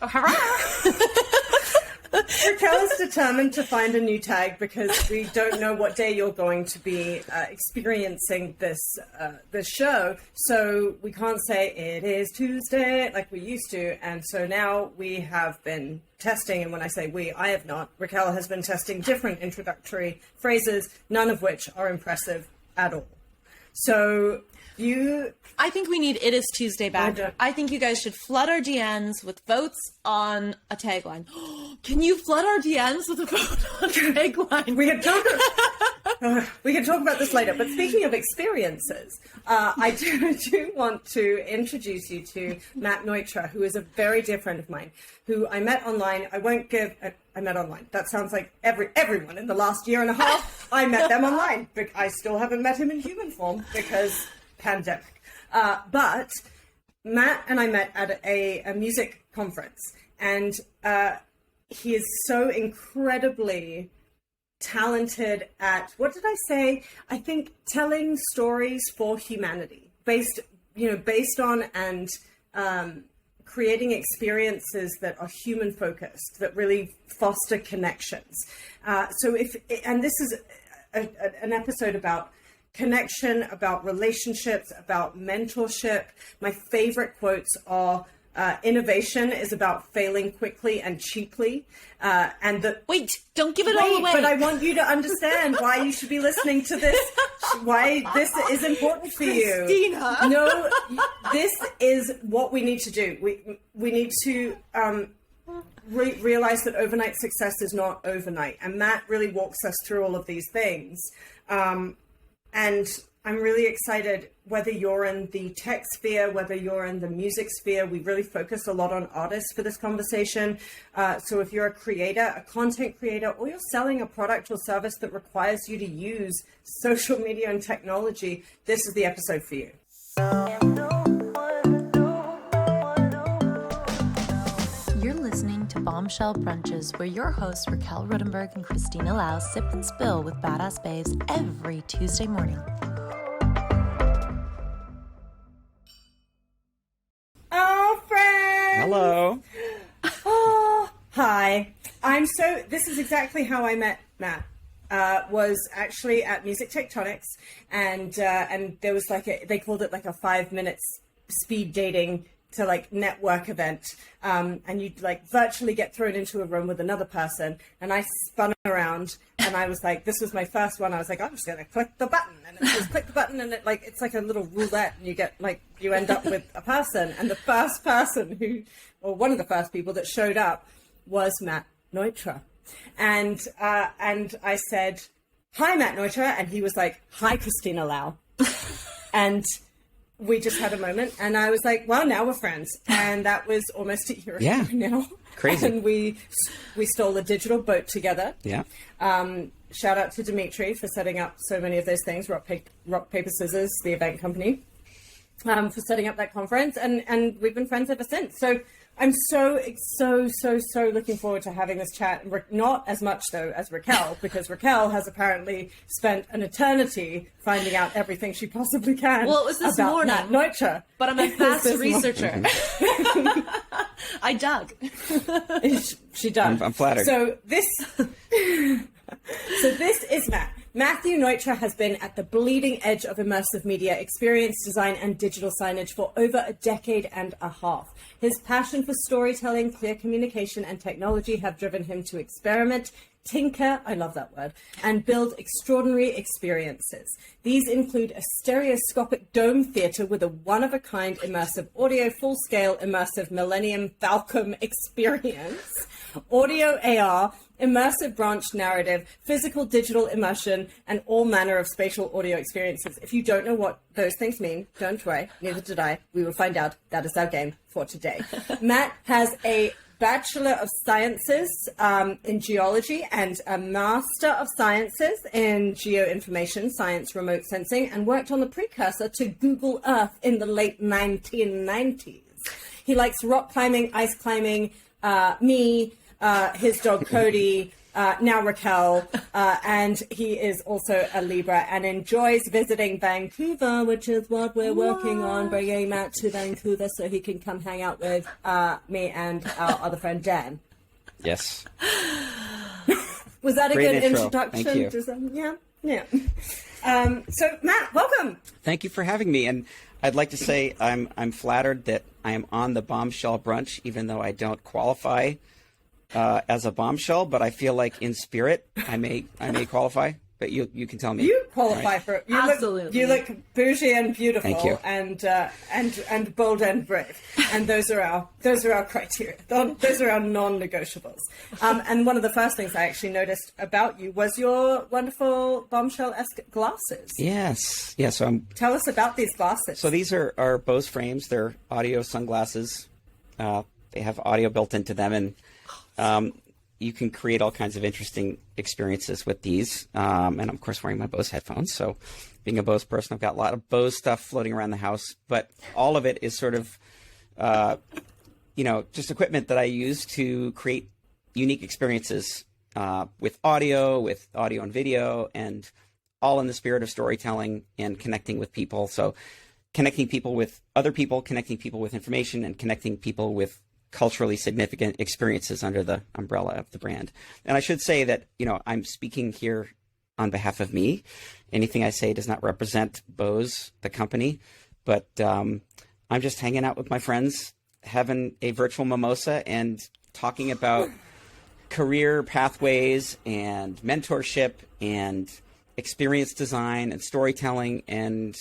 Oh, hurrah! Raquel is determined to find a new tag because we don't know what day you're going to be experiencing this show. So we can't say it is Tuesday like we used to. And so now we have been testing. And when I say we, I have not. Raquel has been testing different introductory phrases, none of which are impressive at all. So I think we need "It is Tuesday" back. I think you guys should flood our DMs with votes on a tagline. Can you flood our DMs with a vote on a tagline? We can talk about this later. But speaking of experiences, I do want to introduce you to Matt Neutra, who is a very dear friend of mine, who I met online. I met online. That sounds like everyone in the last year and a half. I met them online. I still haven't met him in human form because pandemic. But Matt and I met at a music conference, and he is so incredibly talented at, what did I say? I think telling stories for humanity, based on and creating experiences that are human focused, that really foster connections. And this is an episode about connection, about relationships, about mentorship. My favorite quotes are, innovation is about failing quickly and cheaply. Wait, don't give it all away. But I want you to understand why you should be listening to this, why this is important for you. Christina. No, this is what we need to do. We need to realize that overnight success is not overnight. And Matt really walks us through all of these things. And I'm really excited, whether you're in the tech sphere, whether you're in the music sphere. We really focus a lot on artists for this conversation. So if you're a creator, a content creator, or you're selling a product or service that requires you to use social media and technology, this is the episode for you. You're listening to Bombshell Brunches, where your hosts Raquel Rodenberg and Christina Lau sip and spill with badass babes every Tuesday morning. Oh, friend! Hello. Oh, hi. This is exactly how I met Matt. Was actually at Music Tectonics, and there was they called it like a 5 minutes speed dating to like network event, and you'd like virtually get thrown into a room with another person, and I spun around, and I was like, this was my first one. I was like, I'm just gonna click the button, and it just click the button, and it's like a little roulette, and you end up with a person, and the first person one of the first people that showed up was Matt Neutra, and I said, hi, Matt Neutra, and he was like, hi, Christina Lau, and we just had a moment, and I was like, well, now we're friends. And that was almost a year ago now. Crazy. And we stole a digital boat together. Yeah. Shout out to Dimitri for setting up so many of those things, Rock, Paper, Scissors, the event company, for setting up that conference. And we've been friends ever since. So I'm so looking forward to having this chat. Not as much, though, as Raquel, because Raquel has apparently spent an eternity finding out everything she possibly can. Well, it was this about morning. Matt Neutra. But I'm a fast researcher. I dug. She dug. I'm flattered. So this is Matt. Matthew Neutra has been at the bleeding edge of immersive media, experience design, and digital signage for over a decade and a half. His passion for storytelling, clear communication, and technology have driven him to experiment, tinker, I love that word, and build extraordinary experiences. These include a stereoscopic dome theater with a one-of-a-kind immersive audio, full-scale immersive Millennium Falcon experience, audio AR, immersive branch narrative, physical digital immersion, and all manner of spatial audio experiences. If you don't know what those things mean, don't worry, neither did I. We will find out. That is our game for today. Matt has a Bachelor of Sciences in Geology and a Master of Sciences in Geo-information Science, remote sensing, and worked on the precursor to Google Earth in the late 1990s. He likes rock climbing, ice climbing, his dog Cody, now Raquel, and he is also a Libra and enjoys visiting Vancouver, which is what we're working on, bringing Matt to Vancouver so he can come hang out with me and our other friend Dan. Yes. Was that a Great good intro. introduction? Thank you. Yeah. So Matt, welcome. Thank you for having me. And I'd like to say I'm flattered that I am on the Bombshell Brunch, even though I don't qualify as a bombshell, but I feel like in spirit I may qualify. But you can tell me. You qualify right? for it. Absolutely. You look bougie and beautiful. Thank you. And bold and brave. And those are our criteria. Those are our non-negotiables. And one of the first things I actually noticed about you was your wonderful bombshell-esque glasses. Yes. Yeah. So Tell us about these glasses. So these are Bose Frames. They're audio sunglasses. They have audio built into them, and you can create all kinds of interesting experiences with these. And I'm, of course, wearing my Bose headphones. So being a Bose person, I've got a lot of Bose stuff floating around the house. But all of it is sort of, just equipment that I use to create unique experiences with audio and video, and all in the spirit of storytelling and connecting with people. So connecting people with other people, connecting people with information, and connecting people with culturally significant experiences under the umbrella of the brand. And I should say that, I'm speaking here on behalf of me. Anything I say does not represent Bose, the company, but I'm just hanging out with my friends, having a virtual mimosa and talking about career pathways and mentorship and experience design and storytelling and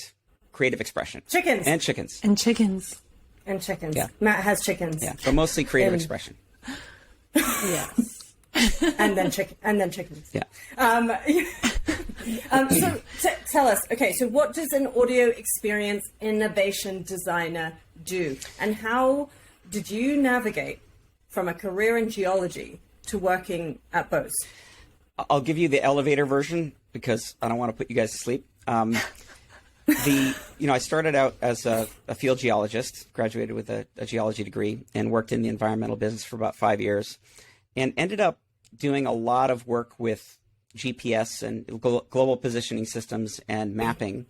creative expression. Chickens. And chickens. And chickens. And chickens. Yeah. Matt has chickens. Yeah, but mostly creative expression. Yes. And then chickens. Yeah. So tell us, okay, so what does an audio experience innovation designer do? And how did you navigate from a career in geology to working at Bose? I'll give you the elevator version because I don't want to put you guys to sleep. I started out as a field geologist, graduated with a geology degree, and worked in the environmental business for about 5 years, and ended up doing a lot of work with GPS and global positioning systems and mapping,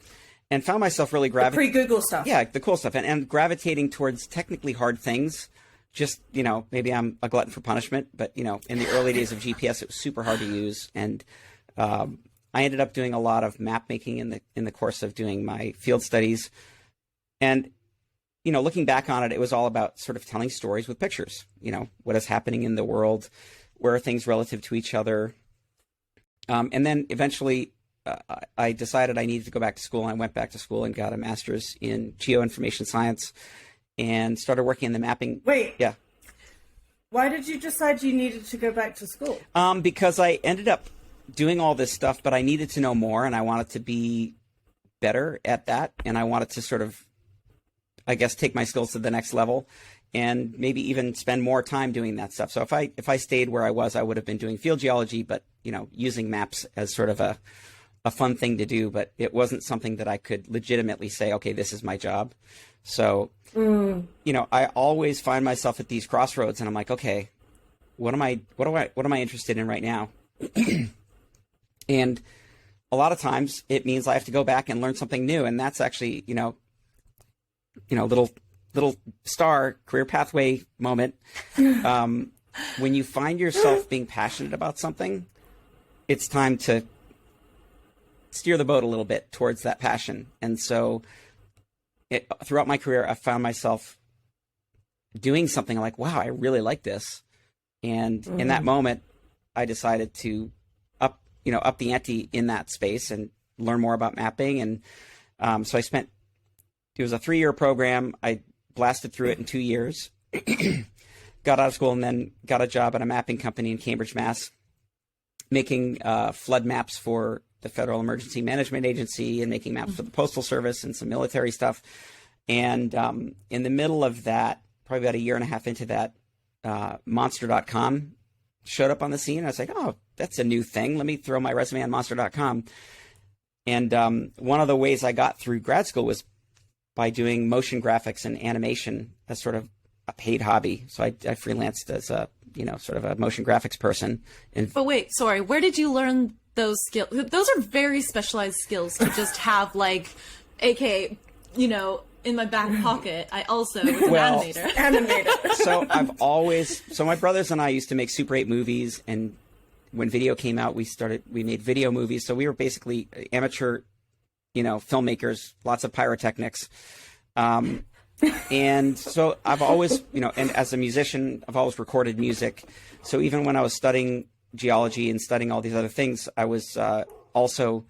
and found myself really gravitating. Pre-Google stuff. Yeah, the cool stuff, and gravitating towards technically hard things. Just, maybe I'm a glutton for punishment, but, in the early days of GPS, it was super hard to use, and I ended up doing a lot of map making in the course of doing my field studies. And, looking back on it, it was all about sort of telling stories with pictures. What is happening in the world, where are things relative to each other. And then eventually I decided I needed to go back to school. I went back to school and got a master's in Geo-information Science and started working in the mapping. Wait. Yeah. Why did you decide you needed to go back to school? Because I ended up doing all this stuff, but I needed to know more, and I wanted to be better at that, and I wanted to sort of, I guess, take my skills to the next level, and maybe even spend more time doing that stuff. So if I stayed where I was, I would have been doing field geology, but using maps as sort of a fun thing to do, but it wasn't something that I could legitimately say, okay, this is my job. So I always find myself at these crossroads, and I'm like, okay, what am I interested in right now? And a lot of times it means I have to go back and learn something new. And that's actually, little star career pathway moment. When you find yourself being passionate about something, it's time to steer the boat a little bit towards that passion. And so throughout my career, I found myself doing something like, wow, I really like this. And in that moment, I decided to up the ante in that space and learn more about mapping. And so it was a 3-year program. I blasted through it in 2 years, got out of school, and then got a job at a mapping company in Cambridge, Mass, making flood maps for the Federal Emergency Management Agency and making maps for the Postal Service and some military stuff. And in the middle of that, probably about a year and a half into that, Monster.com showed up on the scene. I was like, oh, that's a new thing. Let me throw my resume on Monster.com. And one of the ways I got through grad school was by doing motion graphics and animation as sort of a paid hobby. So I freelanced as a sort of a motion graphics person. And But wait, sorry, where did you learn those skills? Those are very specialized skills to just have, like, aka, in my back pocket, I also was an animator. So my brothers and I used to make Super 8 movies, and when video came out, we made video movies. So we were basically amateur, filmmakers, lots of pyrotechnics. And so I've always, and as a musician, I've always recorded music. So even when I was studying geology and studying all these other things, I was also,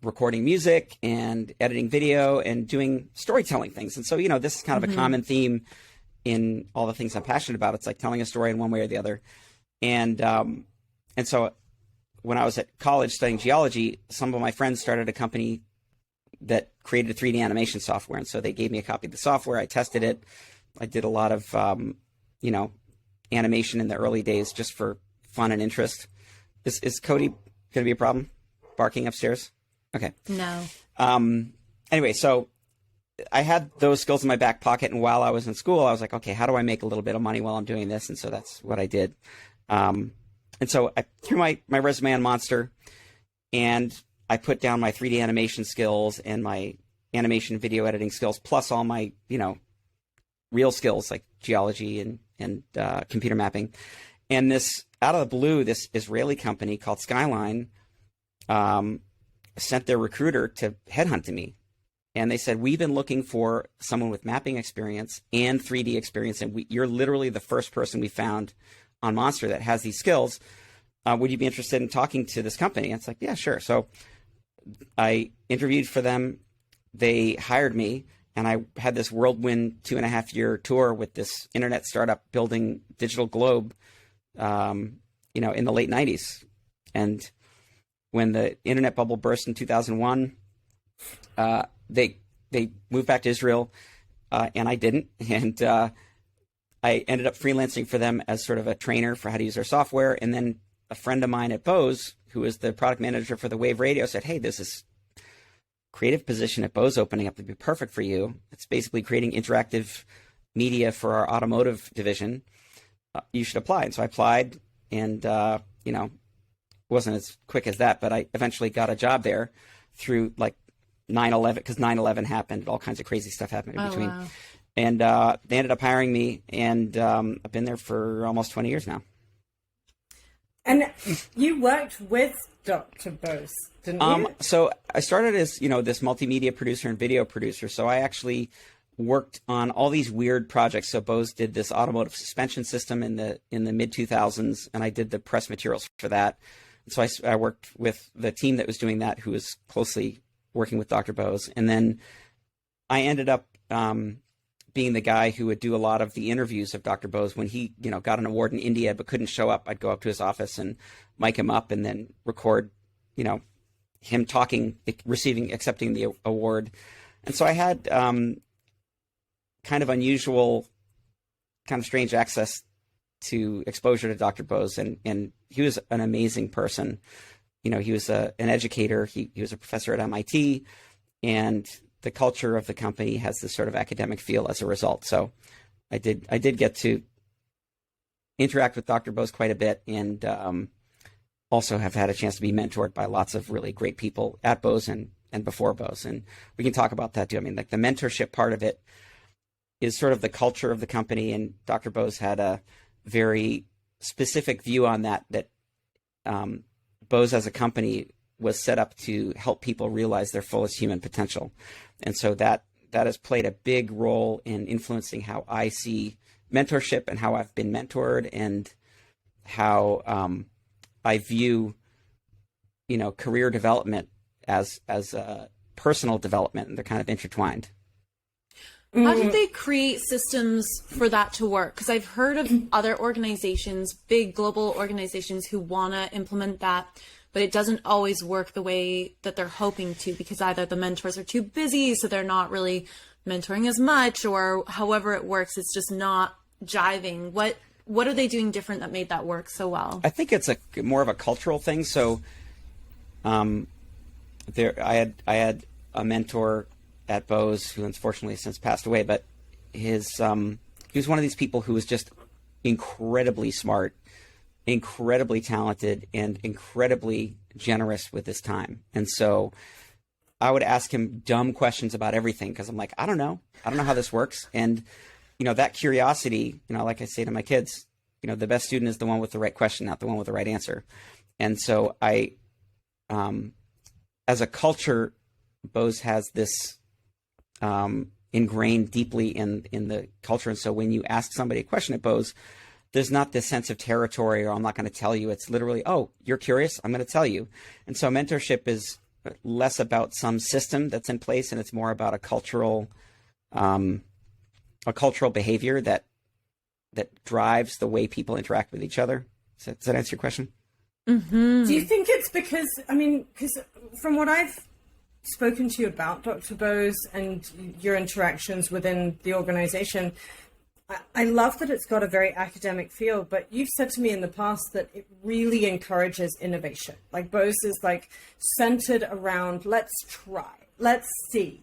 recording music and editing video and doing storytelling things. And so, this is kind of a common theme in all the things I'm passionate about. It's like telling a story in one way or the other. And so when I was at college studying geology, some of my friends started a company that created a 3D animation software. And so they gave me a copy of the software. I tested it. I did a lot of, animation in the early days just for fun and interest. Is Cody going to be a problem? Barking upstairs? Okay. No. Anyway, so I had those skills in my back pocket. And while I was in school, I was like, okay, how do I make a little bit of money while I'm doing this? And so that's what I did. And so I threw my resume on Monster, and I put down my 3D animation skills and my animation video editing skills, plus all my, real skills like geology and computer mapping. And this, out of the blue, this Israeli company called Skyline sent their recruiter to headhunt me. And they said, we've been looking for someone with mapping experience and 3D experience, and you're literally the first person we found on Monster that has these skills. Would you be interested in talking to this company? And it's like, yeah, sure. So I interviewed for them. They hired me, and I had this whirlwind 2.5-year tour with this internet startup building digital globe, in the late 90s. And when the internet bubble burst in 2001, they moved back to Israel, and I didn't. And I ended up freelancing for them as sort of a trainer for how to use their software. And then a friend of mine at Bose, who was the product manager for the Wave Radio, said, hey, this is creative position at Bose opening up to be perfect for you. It's basically creating interactive media for our automotive division. You should apply. And so I applied, and, wasn't as quick as that, but I eventually got a job there through like 9/11, because 9/11 happened. All kinds of crazy stuff happened in between. Wow. And they ended up hiring me, and I've been there for almost 20 years now. And you worked with Dr. Bose, didn't you? So I started as, this multimedia producer and video producer. So I actually worked on all these weird projects. So Bose did this automotive suspension system in the mid 2000s, and I did the press materials for that. And so I worked with the team that was doing that, who was closely working with Dr. Bose. And then I ended up being the guy who would do a lot of the interviews of Dr. Bose. When he, got an award in India but couldn't show up, I'd go up to his office and mic him up and then record, him talking, accepting the award. And so I had kind of unusual, kind of strange access to exposure to Dr. Bose, and he was an amazing person. He was an educator. He was a professor at MIT, and the culture of the company has this sort of academic feel as a result. So I did get to interact with Dr. Bose quite a bit, and also have had a chance to be mentored by lots of really great people at Bose and before Bose. And we can talk about that too. I mean, like the mentorship part of it is sort of the culture of the company, and Dr. Bose had a very specific view on that Bose as a company was set up to help people realize their fullest human potential. And so that has played a big role in influencing how I see mentorship and how I've been mentored, and how I view, career development as personal development, and they're kind of intertwined. How did they create systems for that to work? Because I've heard of other organizations, big global organizations, who want to implement that, but it doesn't always work the way that they're hoping to, because either the mentors are too busy, so they're not really mentoring as much, or however it works, it's just not jiving. What are they doing different that made that work so well? I think it's more of a cultural thing. So I had a mentor at Bose who unfortunately has since passed away, but his he was one of these people who was just incredibly smart, incredibly talented, and incredibly generous with his time. And so I would ask him dumb questions about everything because I'm like, I don't know how this works. And, that curiosity, like I say to my kids, the best student is the one with the right question, not the one with the right answer. And so as a culture, Bose has this ingrained deeply in the culture. And so when you ask somebody a question at Bose, there's not this sense of territory or I'm not going to tell you. It's literally, oh, you're curious, I'm going to tell you. And so mentorship is less about some system that's in place, and it's more about a cultural behavior that drives the way people interact with each other. Does that answer your question? Mm-hmm. Do you think it's because from what I've spoken to you about, Dr. Bose, and your interactions within the organization, I love that it's got a very academic feel, but you've said to me in the past that it really encourages innovation. Like Bose is like centered around, let's try, let's see,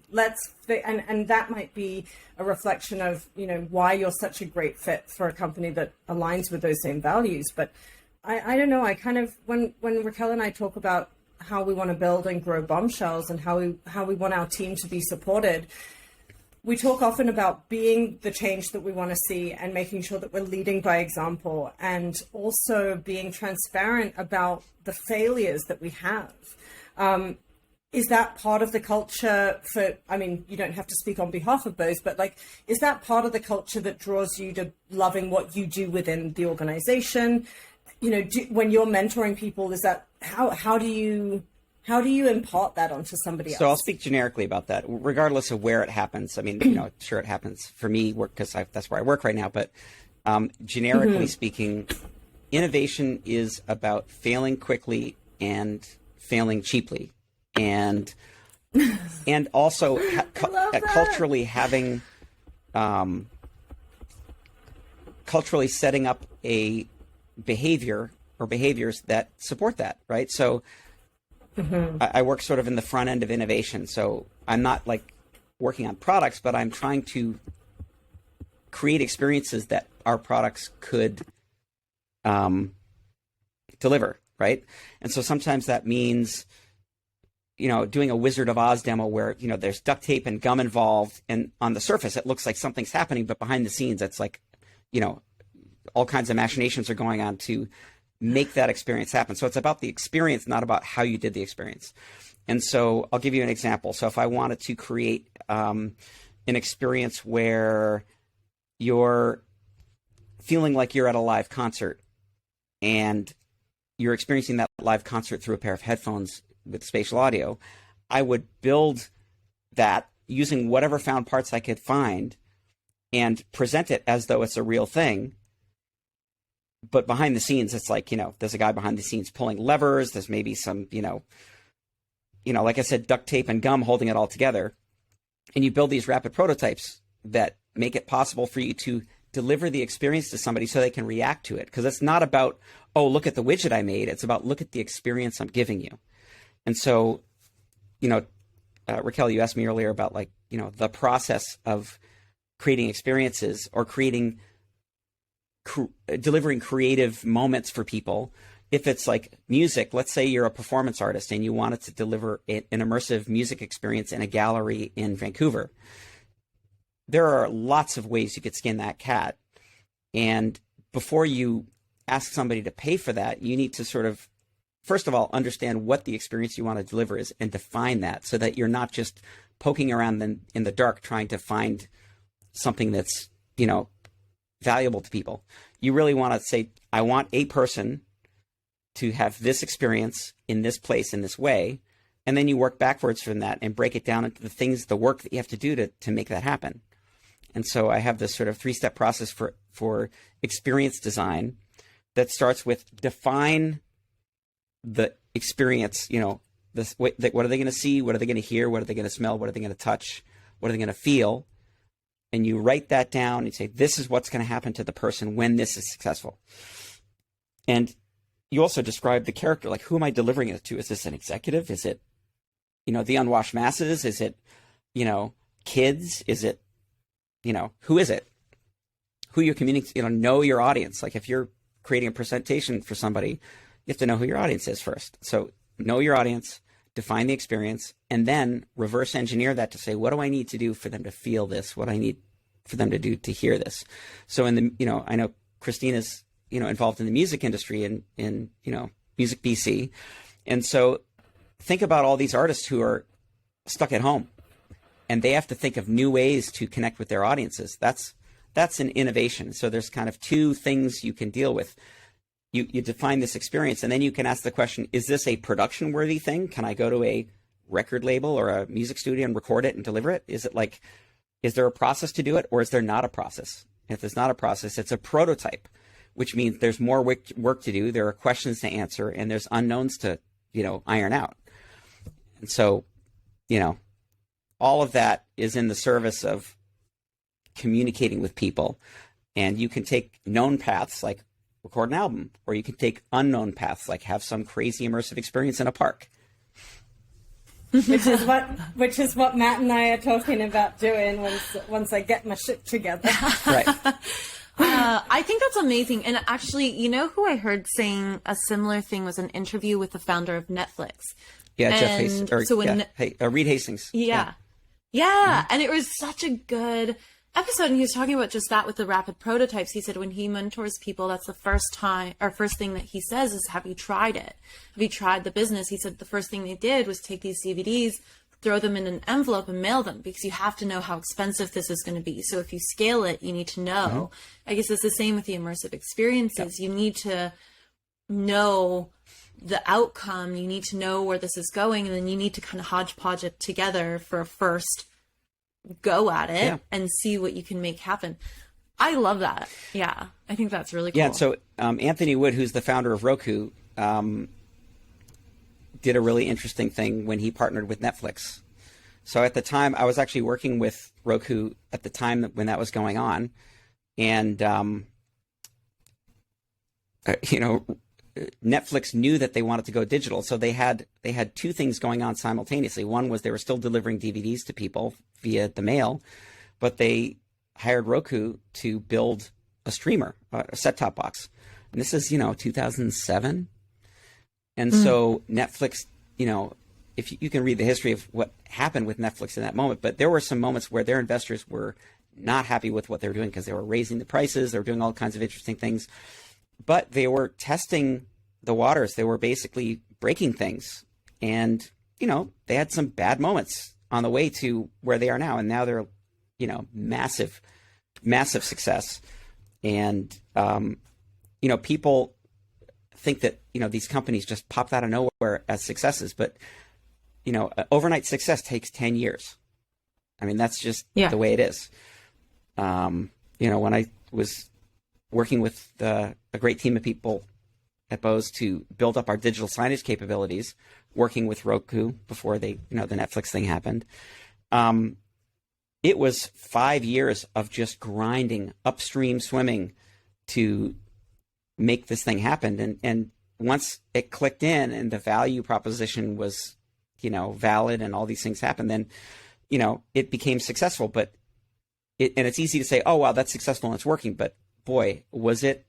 and that might be a reflection of, why you're such a great fit for a company that aligns with those same values. But I don't know, I kind of, when Raquel and I talk about how we want to build and grow Bombshells and how we want our team to be supported, we talk often about being the change that we want to see and making sure that we're leading by example, and also being transparent about the failures that we have. Is that part of the culture you don't have to speak on behalf of Bose, but is that part of the culture that draws you to loving what you do within the organization? When you're mentoring people, is that, how do you impart that onto somebody else? So I'll speak generically about that, regardless of where it happens. I mean, sure, it happens for me because that's where I work right now. But generically speaking, innovation is about failing quickly and failing cheaply, and also culturally having culturally setting up a behavior or behaviors that support that, right? So I work sort of in the front end of innovation. So I'm not working on products, but I'm trying to create experiences that our products could deliver, right? And so sometimes that means, doing a Wizard of Oz demo where, there's duct tape and gum involved, and on the surface it looks like something's happening, but behind the scenes it's all kinds of machinations are going on to make that experience happen. So it's about the experience, not about how you did the experience. And so I'll give you an example. So if I wanted to create an experience where you're feeling like you're at a live concert and you're experiencing that live concert through a pair of headphones with spatial audio, I would build that using whatever found parts I could find and present it as though it's a real thing. But behind the scenes, it's there's a guy behind the scenes pulling levers. There's maybe some, like I said, duct tape and gum holding it all together. And you build these rapid prototypes that make it possible for you to deliver the experience to somebody so they can react to it. Because it's not about, oh, look at the widget I made. It's about, look at the experience I'm giving you. And so, Raquel, you asked me earlier about the process of creating experiences or delivering creative moments for people. If it's like music, let's say you're a performance artist and you wanted to deliver an immersive music experience in a gallery in Vancouver. There are lots of ways you could skin that cat. And before you ask somebody to pay for that, you need to sort of, first of all, understand what the experience you want to deliver is and define that so that you're not just poking around in the dark trying to find something that's, valuable to people. You really want to say, I want a person to have this experience in this place in this way, and then you work backwards from that and break it down into the work that you have to do to make that happen. And so I have this sort of 3-step process for experience design that starts with define the experience. What are they going to see? What are they going to hear? What are they going to smell? What are they going to touch? What are they going to feel? And you write that down and you say, this is what's going to happen to the person when this is successful. And you also describe the character, who am I delivering it to? Is this an executive? Is it, the unwashed masses? Is it, kids? Is it, who is it? who you're communicating, know your audience. Like if you're creating a presentation for somebody, you have to know who your audience is first. So know your audience, define the experience, and then reverse engineer that to say, what do I need to do for them to feel this? What do I need for them to do to hear this? So in the, I know Christina's, involved in the music industry in Music BC. And so think about all these artists who are stuck at home and they have to think of new ways to connect with their audiences. That's an innovation. So there's kind of two things you can deal with. You define this experience, and then you can ask the question, is this a production worthy thing? Can I go to a record label or a music studio and record it and deliver it? Is there a process to do it, or is there not a process? If there's not a process, it's a prototype, which means there's more work to do. There are questions to answer, and there's unknowns to, iron out. And so, all of that is in the service of communicating with people. And you can take known paths like record an album, or you can take unknown paths like have some crazy immersive experience in a park. Which is what Matt and I are talking about doing once I get my shit together. Right. I think that's amazing. And actually, who I heard saying a similar thing was an interview with the founder of Netflix. Yeah, Jeff Hastings. Reed Hastings. Yeah. And it was such a good episode. And he was talking about just that with the rapid prototypes. He said when he mentors people, that's the first thing that he says is, have you tried it? Have you tried the business? He said the first thing they did was take these DVDs, throw them in an envelope and mail them, because you have to know how expensive this is going to be. So if you scale it, you need to know. Mm-hmm. I guess it's the same with the immersive experiences. Yep. You need to know the outcome. You need to know where this is going, and then you need to kind of hodgepodge it together for a first go at it and see what you can make happen. I love that. Yeah, I think that's really cool. Yeah, so Anthony Wood, who's the founder of Roku, did a really interesting thing when he partnered with Netflix. So at the time, I was actually working with Roku at the time when that was going on. And, Netflix knew that they wanted to go digital. So they had two things going on simultaneously. One was they were still delivering DVDs to people via the mail, but they hired Roku to build a streamer, a set-top box. And this is, 2007. And so Netflix, if you can read the history of what happened with Netflix in that moment, but there were some moments where their investors were not happy with what they were doing because they were raising the prices. They were doing all kinds of interesting things, but they were testing the waters. They were basically breaking things. And, they had some bad moments on the way to where they are now. And now they're, massive, massive success. And, people think that, these companies just popped out of nowhere as successes, but, overnight success takes 10 years. I mean, that's just the way it is. When I was working with a great team of people at Bose to build up our digital signage capabilities, working with Roku before the Netflix thing happened. It was 5 years of just grinding, upstream swimming to make this thing happen. And once it clicked in and the value proposition was, valid and all these things happened, then, it became successful. But and it's easy to say, oh, wow, that's successful and it's working. But boy, was it,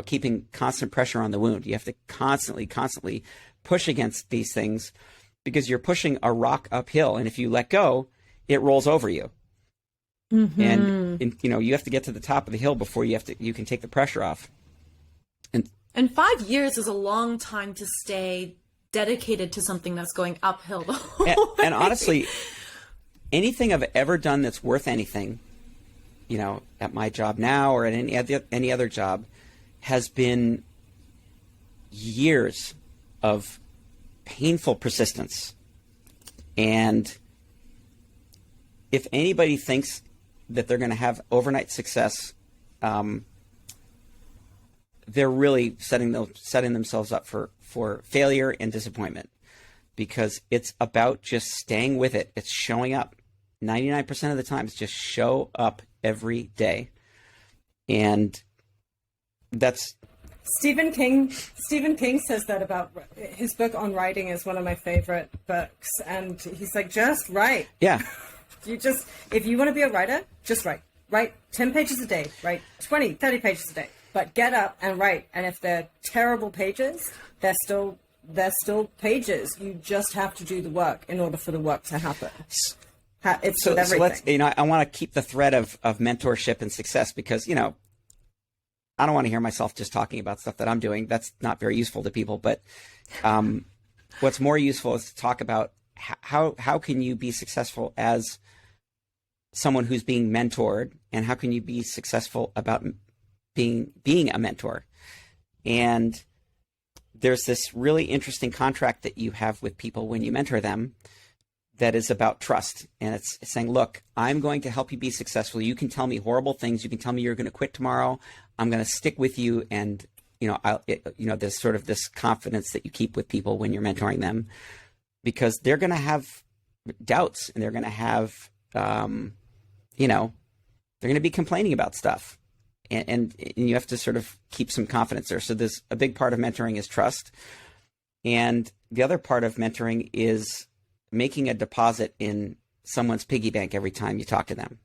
keeping constant pressure on the wound. You have to constantly push against these things because you're pushing a rock uphill. And if you let go, it rolls over you. Mm-hmm. And you have to get to the top of the hill before you can take the pressure off. And 5 years is a long time to stay dedicated to something that's going uphill. And honestly, anything I've ever done that's worth anything, at my job now or at any other job, has been years of painful persistence. And if anybody thinks that they're going to have overnight success, they're really setting themselves up for failure and disappointment, because it's about just staying with it. It's showing up. 99% of the time, it's just show up every day. And that's Stephen King says that about his book on writing is one of my favorite books. And he's like, just write. Yeah. If you want to be a writer, just write. write 10 pages a day, write 20, 30 pages a day, but get up and write. And if they're terrible pages, they're still pages. You just have to do the work in order for the work to happen. It's with everything. So let's, I want to keep the thread of mentorship and success, because, I don't want to hear myself just talking about stuff that I'm doing. That's not very useful to people. But what's more useful is to talk about how can you be successful as someone who's being mentored, and how can you be successful about being a mentor. And there's this really interesting contract that you have with people when you mentor them that is about trust. And it's saying, look, I'm going to help you be successful. You can tell me horrible things. You can tell me you're going to quit tomorrow. I'm going to stick with you. And, there's sort of this confidence that you keep with people when you're mentoring them, because they're going to have doubts, and they're going to have, they're going to be complaining about stuff. And you have to sort of keep some confidence there. So there's a big part of mentoring is trust. And the other part of mentoring is making a deposit in someone's piggy bank every time you talk to them.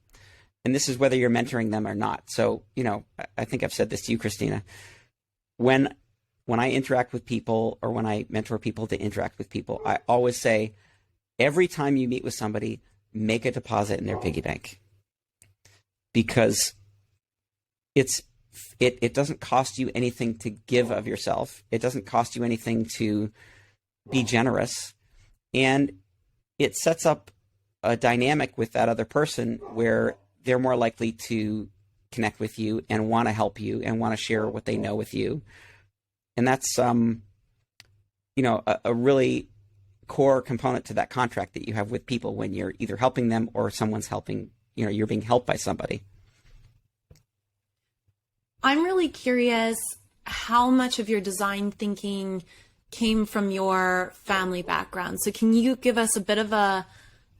And this is whether you're mentoring them or not. So, I think I've said this to you, Christina. When I interact with people, or when I mentor people to interact with people, I always say, every time you meet with somebody, make a deposit in their piggy bank. Because it doesn't cost you anything to give of yourself. It doesn't cost you anything to be generous. And it sets up a dynamic with that other person where they're more likely to connect with you and want to help you and want to share what they know with you. And that's, a really core component to that contract that you have with people when you're either helping them or someone's helping, you're being helped by somebody. I'm really curious how much of your design thinking came from your family background. So can you give us a bit of a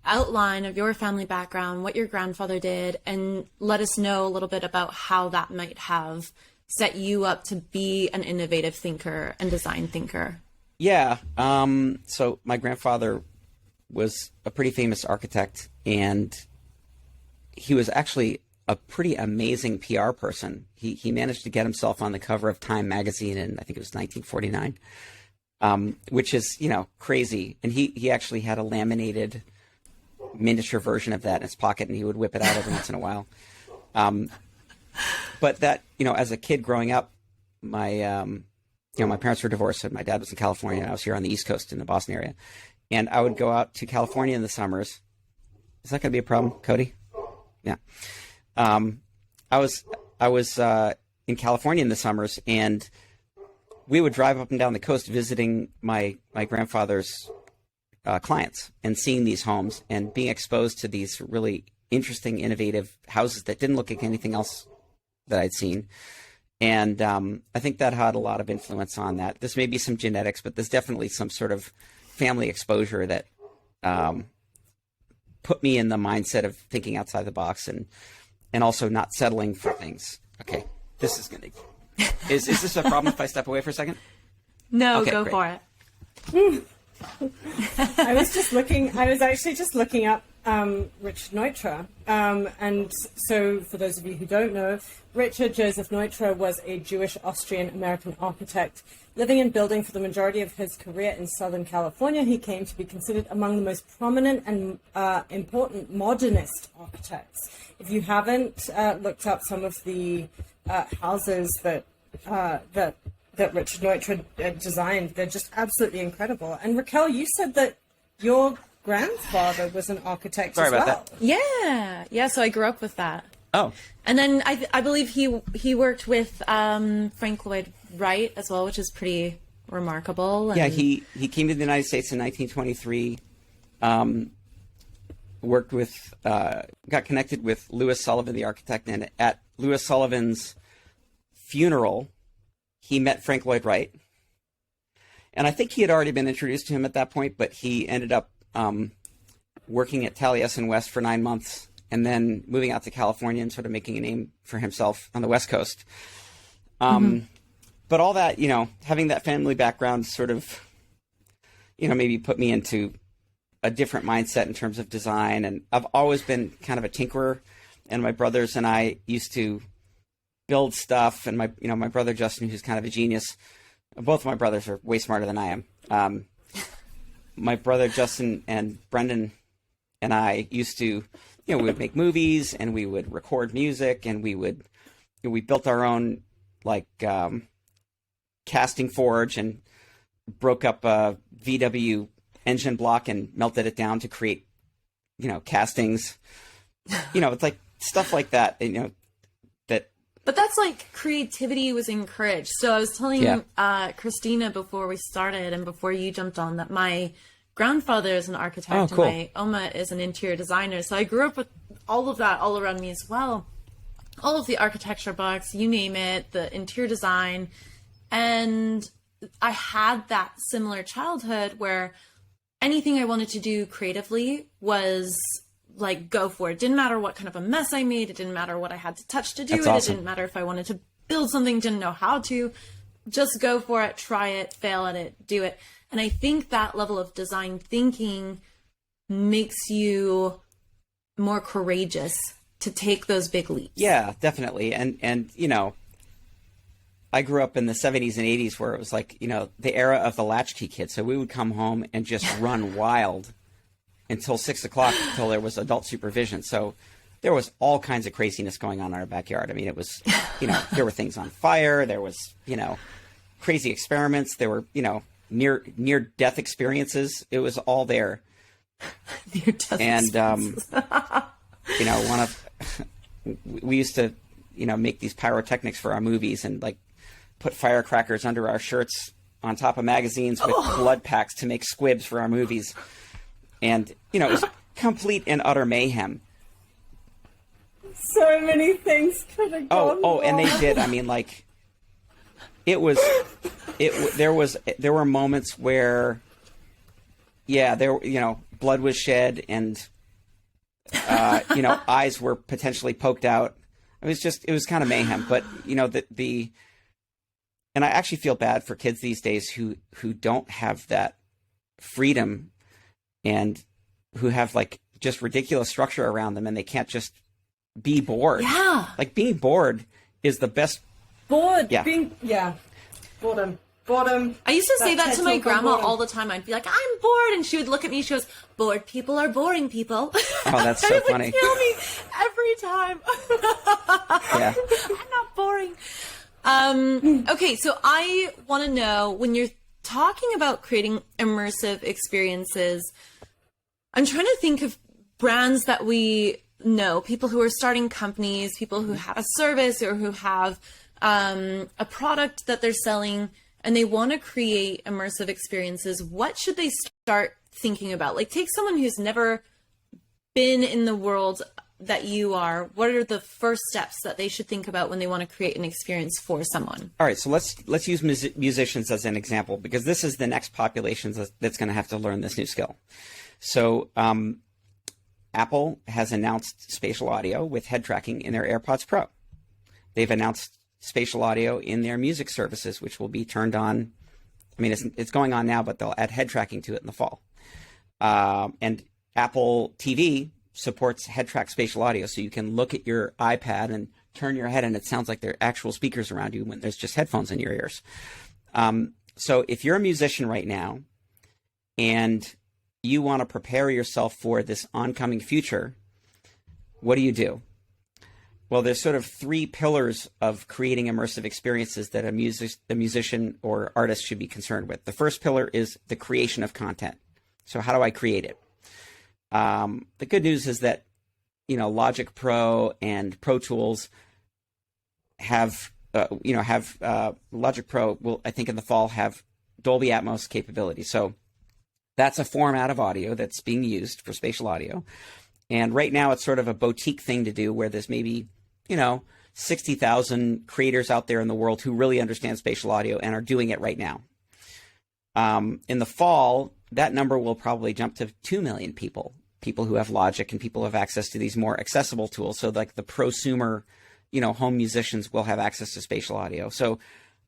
outline of your family background, what your grandfather did, and let us know a little bit about how that might have set you up to be an innovative thinker and design thinker? Yeah. So my grandfather was a pretty famous architect, and he was actually a pretty amazing PR person. He managed to get himself on the cover of Time magazine in, I think it was 1949, which is, crazy. And he actually had a laminated miniature version of that in his pocket, and he would whip it out every once in a while. But that, as a kid growing up, my parents were divorced, and my dad was in California, and I was here on the East Coast in the Boston area. And I would go out to California in the summers. Is that going to be a problem, Cody? Yeah. I was in California in the summers, and we would drive up and down the coast visiting my grandfather's clients and seeing these homes and being exposed to these really interesting, innovative houses that didn't look like anything else that I'd seen. And I think that had a lot of influence on that. This may be some genetics, but there's definitely some sort of family exposure that put me in the mindset of thinking outside the box and also not settling for things. Okay, this is going to... Is this a problem if I step away for a second? No, okay, go great. for it. I was actually just looking up Richard Neutra. And so for those of you who don't know, Richard Joseph Neutra was a Jewish Austrian-American architect living and building for the majority of his career in Southern California. He came to be considered among the most prominent and important modernist architects. If you haven't looked up some of the houses that Richard Neutra designed, they're just absolutely incredible. And Raquel, you said that your grandfather was an architect as well. About that. Yeah. So I grew up with that. Oh. And then I believe he worked with Frank Lloyd Wright as well, which is pretty remarkable. And... Yeah, he came to the United States in 1923. Worked with, got connected with Louis Sullivan, the architect, and at Louis Sullivan's funeral, he met Frank Lloyd Wright. And I think he had already been introduced to him at that point, but he ended up working at Taliesin West for 9 months and then moving out to California and sort of making a name for himself on the West Coast. But all that, having that family background sort of, maybe put me into a different mindset in terms of design. And I've always been kind of a tinkerer. and my brothers and I used to build stuff. And my brother Justin, who's kind of a genius, both of my brothers are way smarter than I am. My brother Justin and Brendan and I used to, we would make movies and we would record music, and we built our own casting forge and broke up a VW engine block and melted it down to create, castings. It's like stuff like that. But that's like creativity was encouraged. So I was telling Christina before we started and before you jumped on that my grandfather is an architect and my Oma is an interior designer. So I grew up with all of that all around me as well. All of the architecture books, you name it, the interior design. And I had that similar childhood where anything I wanted to do creatively was like, go for it. Didn't matter what kind of a mess I made. It didn't matter what I had to touch to do it. Awesome. It didn't matter if I wanted to build something, didn't know how to. Just go for it, try it, fail at it, do it. And I think that level of design thinking makes you more courageous to take those big leaps. Yeah, definitely. And I grew up in the 70s and 80s where it was like, the era of the latchkey kid. So we would come home and just run wild until 6 o'clock, until there was adult supervision. So there was all kinds of craziness going on in our backyard. I mean, it was, there were things on fire. There was, crazy experiments. There were, near death experiences. It was all there. Near death experiences. We used to, make these pyrotechnics for our movies and put firecrackers under our shirts on top of magazines with blood packs to make squibs for our movies. And, it was complete and utter mayhem. So many things could have gone wrong. And they did. I mean, there were moments where, blood was shed and, eyes were potentially poked out. It was kind of mayhem. But, and I actually feel bad for kids these days who don't have that freedom and who have just ridiculous structure around them, and they can't just be bored. Yeah. Being bored is the best. Bored. Yeah. Boredom. I used to say that to my grandma all the time. I'd be like, I'm bored. And she would look at me. She goes, bored people are boring people. Oh, that's so funny. It would kill me every time. Yeah. I'm not boring. Okay, so I want to know, when you're talking about creating immersive experiences, I'm trying to think of brands that we know, people who are starting companies, people who have a service or who have a product that they're selling, and they want to create immersive experiences. What should they start thinking about? Take someone who's never been in the world that you are. What are the first steps that they should think about when they want to create an experience for someone? All right, so let's use musicians as an example, because this is the next population that's going to have to learn this new skill. So Apple has announced spatial audio with head tracking in their AirPods Pro. They've announced spatial audio in their music services, which will be turned on. I mean, it's going on now, but they'll add head tracking to it in the fall. And Apple TV supports head track spatial audio, so you can look at your iPad and turn your head and it sounds like there are actual speakers around you when there's just headphones in your ears. So if you're a musician right now and you want to prepare yourself for this oncoming future, what do? Well, there's sort of three pillars of creating immersive experiences that a musician or artist should be concerned with. The first pillar is the creation of content. So how do I create it? The good news is that, Logic Pro and Pro Tools have Logic Pro will, I think in the fall, have Dolby Atmos capability. So that's a format of audio that's being used for spatial audio. And right now it's sort of a boutique thing to do where there's maybe, 60,000 creators out there in the world who really understand spatial audio and are doing it right now. In the fall, that number will probably jump to 2 million people who have Logic and people who have access to these more accessible tools. So the prosumer, home musicians will have access to spatial audio. So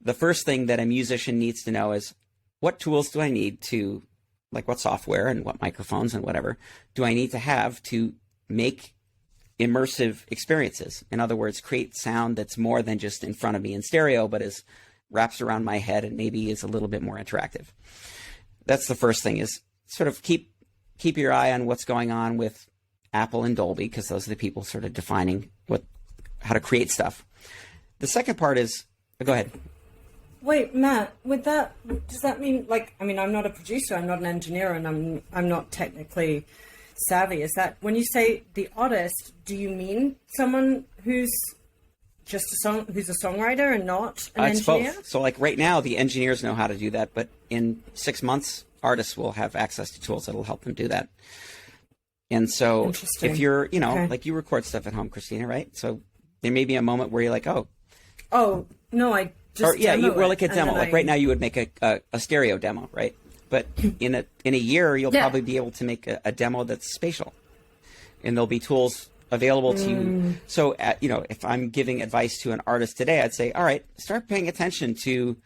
the first thing that a musician needs to know is, what tools do I need to, what software and what microphones and whatever do I need to have to make immersive experiences. In other words, create sound that's more than just in front of me in stereo, but is wraps around my head and maybe is a little bit more interactive. That's the first thing, is sort of keep your eye on what's going on with Apple and Dolby, because those are the people sort of defining how to create stuff. The second part is, go ahead. Wait, Matt, does that mean, like, I mean, I'm not a producer, I'm not an engineer, and I'm not technically savvy. Is that, when you say the artist, do you mean someone who's just who's a songwriter and not an engineer? Both. So like right now, the engineers know how to do that, but in 6 months, artists will have access to tools that'll help them do that. And so if you're, like you record stuff at home, Christina, right? So there may be a moment where you're like, oh, no, I just we're like a demo. Like right now, you would make a stereo demo, right? But in a year, you'll probably be able to make a demo that's spatial, and there'll be tools available to you. So, if I'm giving advice to an artist today, I'd say, all right, start paying attention to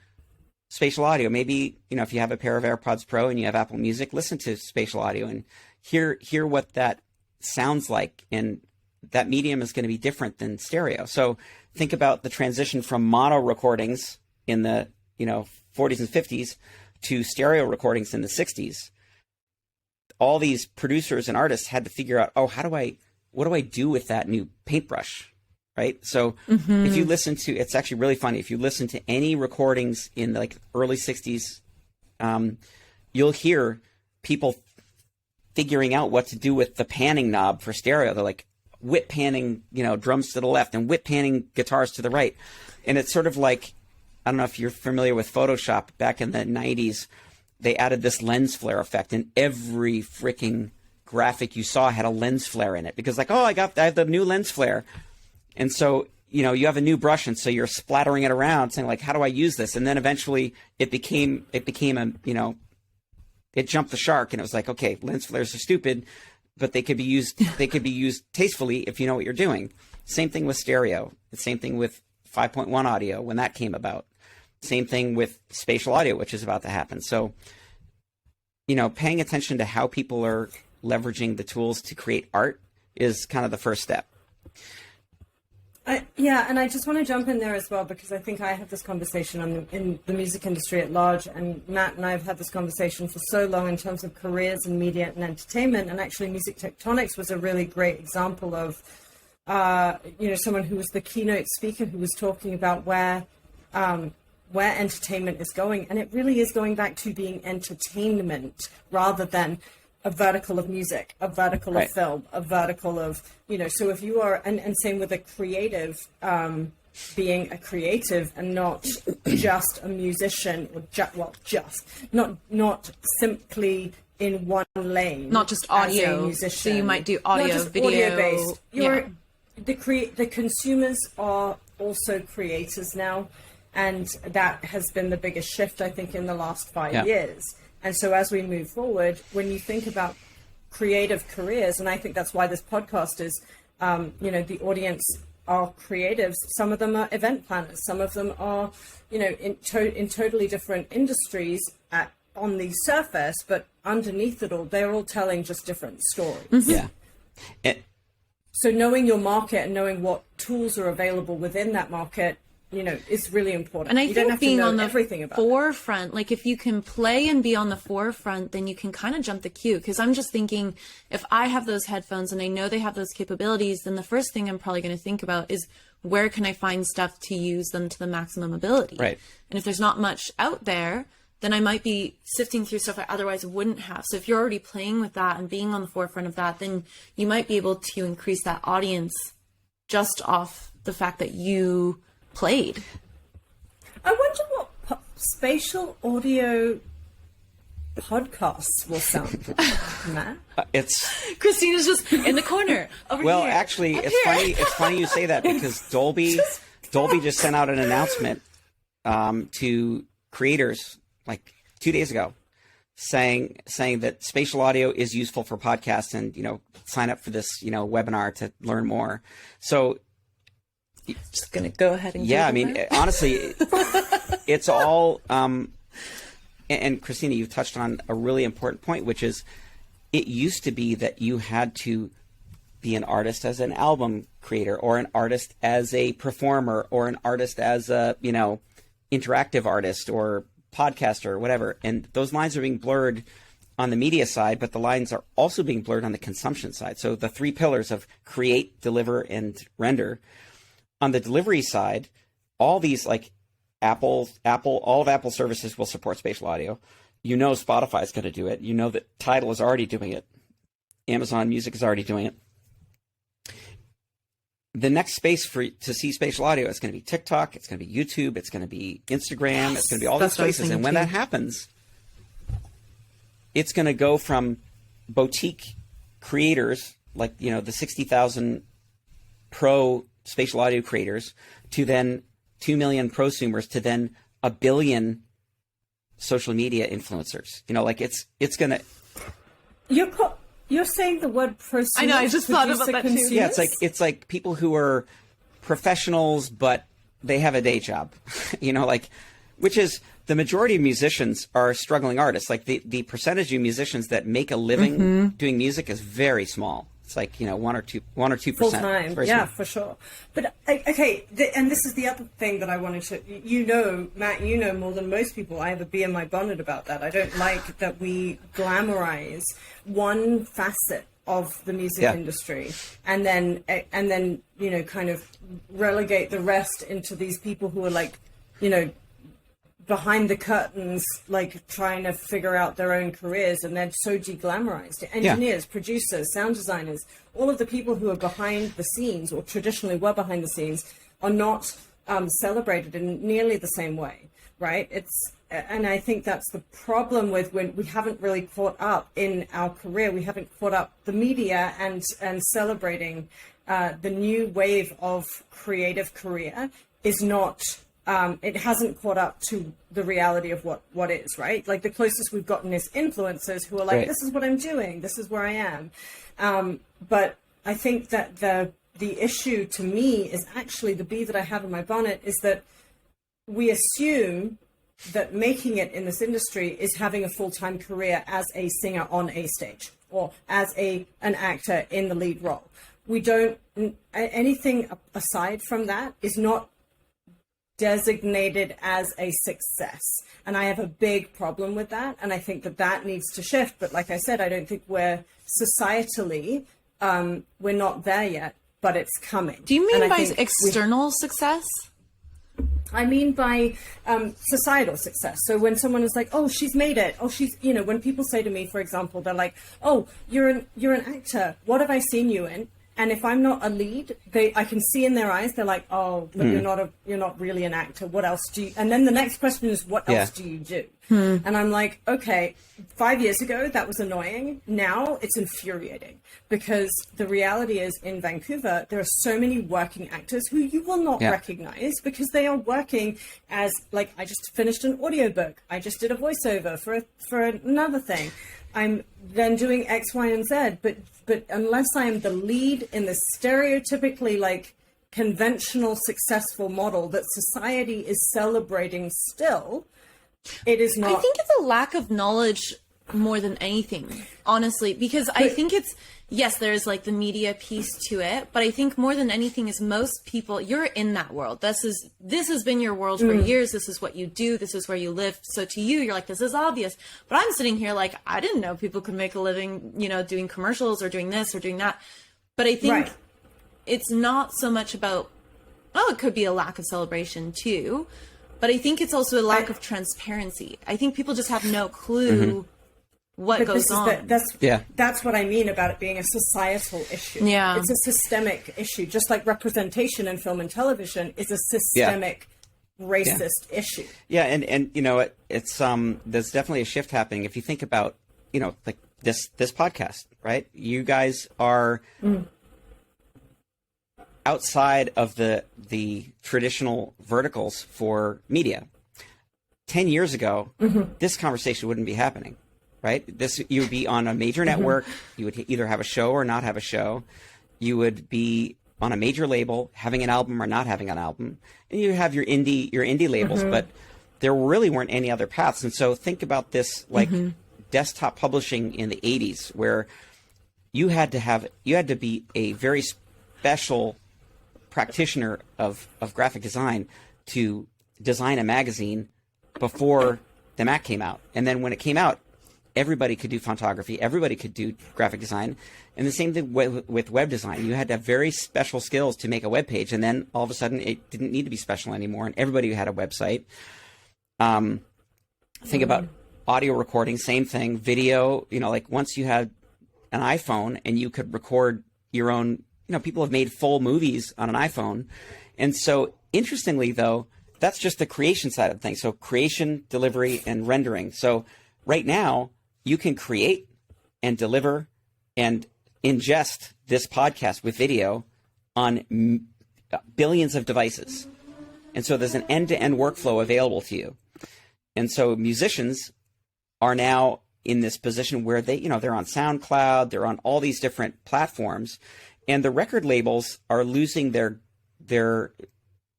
spatial audio. Maybe, if you have a pair of AirPods Pro and you have Apple Music, listen to spatial audio and hear what that sounds like. And that medium is going to be different than stereo. So think about the transition from mono recordings in the, 40s and 50s to stereo recordings in the 60s. All these producers and artists had to figure out, what do I do with that new paintbrush, right? So if you listen to, it's actually really funny. If you listen to any recordings in the early 60s, you'll hear people figuring out what to do with the panning knob for stereo. They're like whip panning, drums to the left and whip panning guitars to the right. And it's sort of like, I don't know if you're familiar with Photoshop. Back in the 90s, they added this lens flare effect, and every freaking graphic you saw had a lens flare in it, because I have the new lens flare. And so, you have a new brush, and so you're splattering it around saying how do I use this? And then eventually it became it jumped the shark, and it was like, okay, lens flares are stupid, but they could be used tastefully if you know what you're doing. Same thing with stereo. The same thing with 5.1 audio when that came about. Same thing with spatial audio, which is about to happen. So, paying attention to how people are leveraging the tools to create art is kind of the first step. And I just want to jump in there as well, because I think I have this conversation in the music industry at large, and Matt and I have had this conversation for so long in terms of careers in media and entertainment. And actually, Music Tectonics was a really great example of, someone who was the keynote speaker who was talking about where entertainment is going. And it really is going back to being entertainment rather than a vertical of music, a vertical of film, a vertical of, so if you are, and same with a creative, being a creative and not just a musician, or not simply in one lane. Not just audio. So you might do audio, video. Audio-based. The consumers are also creators now. And that has been the biggest shift, I think, in the last 5 years. And so as we move forward, when you think about creative careers, and I think that's why this podcast is, the audience are creatives. Some of them are event planners. Some of them are, in totally different industries on the surface, but underneath it all, they're all telling just different stories. Yeah. So knowing your market and knowing what tools are available within that market, is really important. And I you think don't have being to know on the everything about forefront, if you can play and be on the forefront, then you can kind of jump the queue. Because I'm just thinking, if I have those headphones and I know they have those capabilities, then the first thing I'm probably going to think about is, where can I find stuff to use them to the maximum ability? Right. And if there's not much out there, then I might be sifting through stuff I otherwise wouldn't have. So if you're already playing with that and being on the forefront of that, then you might be able to increase that audience just off the fact that you played. I wonder what spatial audio podcasts will sound like, Matt. It's Christina's just in the corner over well, here. actually, it's funny you say that, because Dolby just sent out an announcement to creators 2 days ago, saying that spatial audio is useful for podcasts, and sign up for this webinar to learn more. So. Just gonna go ahead and honestly, it's all and Christina, you've touched on a really important point, which is, it used to be that you had to be an artist as an album creator, or an artist as a performer, or an artist as a, interactive artist or podcaster or whatever. And those lines are being blurred on the media side, but the lines are also being blurred on the consumption side. So the three pillars of create, deliver, and render. On the delivery side, all these like all of Apple services will support spatial audio. Spotify is going to do it. That Tidal is already doing it. Amazon Music is already doing it. The next space to see spatial audio is going to be TikTok. It's going to be YouTube. It's going to be Instagram. It's going to be all these places. And when that happens, it's going to go from boutique creators like, the 60,000 pro spatial audio creators to then 2 million prosumers to then 1 billion social media influencers. It's going to... You're saying the word prosumer. I know, I just thought about that too. Yeah, it's like people who are professionals, but they have a day job, which is the majority of musicians are struggling artists. Like the percentage of musicians that make a living doing music is very small. It's like, 1 or 2%. Full time, yeah, for sure. But okay, and this is the other thing that I wanted to, Matt, more than most people, I have a bee in my bonnet about that. I don't like that we glamorize one facet of the music industry and then, kind of relegate the rest into these people who are like, behind the curtains, like trying to figure out their own careers, and they're so de-glamorized. Engineers, producers, sound designers, all of the people who are behind the scenes or traditionally were behind the scenes are not celebrated in nearly the same way, right? And I think that's the problem with when we haven't really caught up in our career. We haven't caught up the media and celebrating the new wave of creative career is not... it hasn't caught up to the reality of what is, right? Like the closest we've gotten is influencers who are like, this is what I'm doing, this is where I am. But I think that the issue to me is actually the bee that I have in my bonnet is that we assume that making it in this industry is having a full-time career as a singer on a stage or as an actor in the lead role. We don't, anything aside from that is not designated as a success. And I have a big problem with that. And I think that needs to shift. But like I said, I don't think we're societally, we're not there yet, but it's coming. Do you mean by external success? I mean by societal success. So when someone is like, oh, she's made it. Oh, she's, when people say to me, for example, they're like, oh, you're an actor. What have I seen you in? And if I'm not a lead, I can see in their eyes, they're like, oh, but you're not really an actor. What else do you, and then the next question is, what else do you do? And I'm like, okay, 5 years ago, that was annoying. Now it's infuriating because the reality is in Vancouver, there are so many working actors who you will not recognize because they are working as like, I just finished an audiobook. I just did a voiceover for another thing. I'm then doing X, Y, and Z, but unless I am the lead in the stereotypically like conventional successful model that society is celebrating still, it is not. I think it's a lack of knowledge more than anything, honestly, because I think it's, yes, there's like the media piece to it, but I think more than anything is most people, you're in that world. This has been your world for years. This is what you do. This is where you live. So to you, you're like, this is obvious. But I'm sitting here like, I didn't know people could make a living, doing commercials or doing this or doing that. But I think it's not so much about, it could be a lack of celebration too, but I think it's also a lack of transparency. I think people just have no clue what goes on. That's what I mean about it being a societal issue. Yeah. It's a systemic issue, just like representation in film and television is a systemic racist issue. Yeah, and it's there's definitely a shift happening. If you think about, like this podcast, right? You guys are outside of the traditional verticals for media. 10 years ago, this conversation wouldn't be happening. Right? You would be on a major network. You would either have a show or not have a show. You would be on a major label, having an album or not having an album, and you have your indie labels. But there really weren't any other paths. And so think about this like desktop publishing in the 80s, where you had to be a very special practitioner of graphic design to design a magazine before the Mac came out. And then when it came out, everybody could do photography, everybody could do graphic design. And the same thing with web design. You had to have very special skills to make a web page, and then all of a sudden it didn't need to be special anymore, and everybody had a website. Think about audio recording, same thing. Video, like once you had an iPhone and you could record your own, people have made full movies on an iPhone. And so interestingly though, that's just the creation side of things. So creation, delivery, and rendering. So right now you can create and deliver and ingest this podcast with video on billions of devices. And so there's an end-to-end workflow available to you. And so musicians are now in this position where they're on SoundCloud, they're on all these different platforms, and the record labels are losing their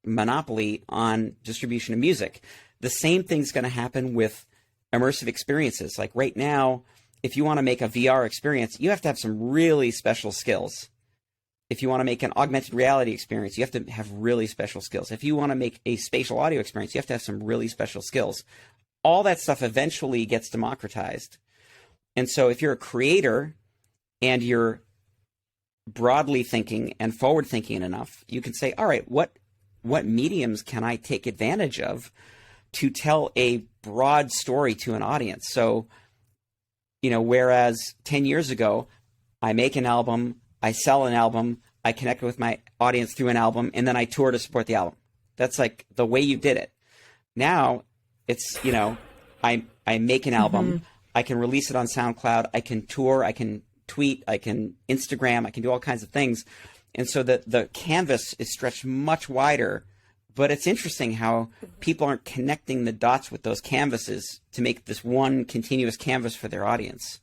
monopoly on distribution of music. The same thing's going to happen with immersive experiences. Like right now, if you want to make a VR experience, you have to have some really special skills. If you want to make an augmented reality experience, you have to have really special skills. If you want to make a spatial audio experience, you have to have some really special skills. All that stuff eventually gets democratized. And so if you're a creator and you're broadly thinking and forward thinking enough, you can say, all right, what mediums can I take advantage of to tell a broad story to an audience? So, whereas 10 years ago, I make an album, I sell an album, I connect with my audience through an album, and then I tour to support the album. That's like the way you did it. Now it's, I make an album, I can release it on SoundCloud, I can tour, I can tweet, I can Instagram, I can do all kinds of things. And so the canvas is stretched much wider, but it's interesting how people aren't connecting the dots with those canvases to make this one continuous canvas for their audience.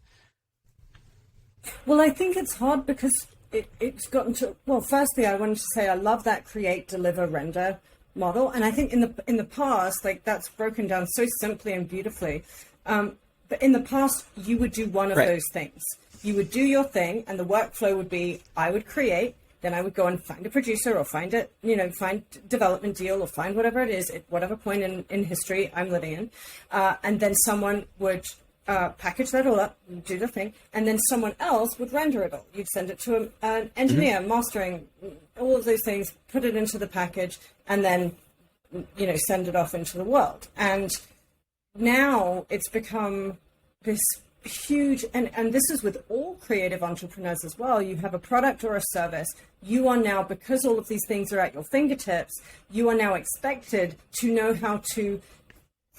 Well, I think it's hard because it's gotten to, well, firstly, I wanted to say I love that create, deliver, render model. And I think in the past, like that's broken down so simply and beautifully. But in the past, you would do one of those things. You would do your thing, and the workflow would be, I would create, then I would go and find a producer or find development deal or find whatever it is at whatever point in history I'm living in. And then someone would package that all up, do the thing, and then someone else would render it all. You'd send it to an engineer, mastering, all of those things, put it into the package, and then, send it off into the world. And now it's become this huge, and this is with all creative entrepreneurs as well. You have a product or a service. You are now, because all of these things are at your fingertips, you are now expected to know how to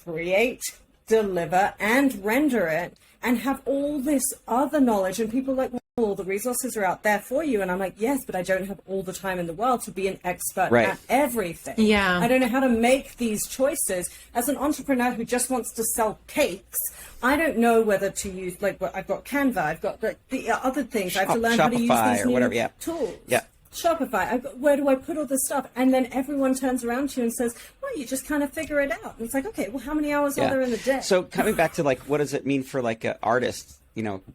create, deliver, and render it, and have all this other knowledge. And people are like, well, all the resources are out there for you. And I'm like, yes, but I don't have all the time in the world to be an expert at everything. Yeah. I don't know how to make these choices. As an entrepreneur who just wants to sell cakes, I don't know whether to use, I've got Canva, I've got the other things. I have to learn how to use these new tools. Yeah. Shopify, where do I put all this stuff? And then everyone turns around to you and says, well, you just kind of figure it out. And it's like, okay, well, how many hours are there in the day? So coming back to what does it mean for an artist,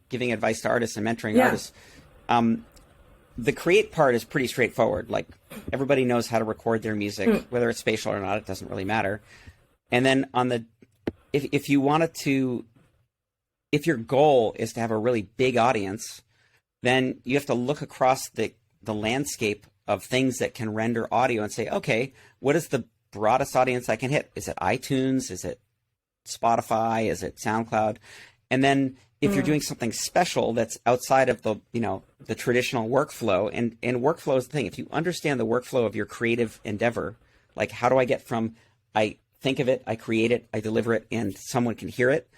giving advice to artists and mentoring artists? The create part is pretty straightforward. Like everybody knows how to record their music, whether it's spatial or not, it doesn't really matter. And then if you wanted to, if your goal is to have a really big audience, then you have to look across the landscape of things that can render audio and say, okay, what is the broadest audience I can hit? Is it iTunes? Is it Spotify? Is it SoundCloud? And then if you're doing something special that's outside of the traditional workflow, and workflow is the thing. If you understand the workflow of your creative endeavor, like how do I get from I think of it, I create it, I deliver it, and someone can hear it.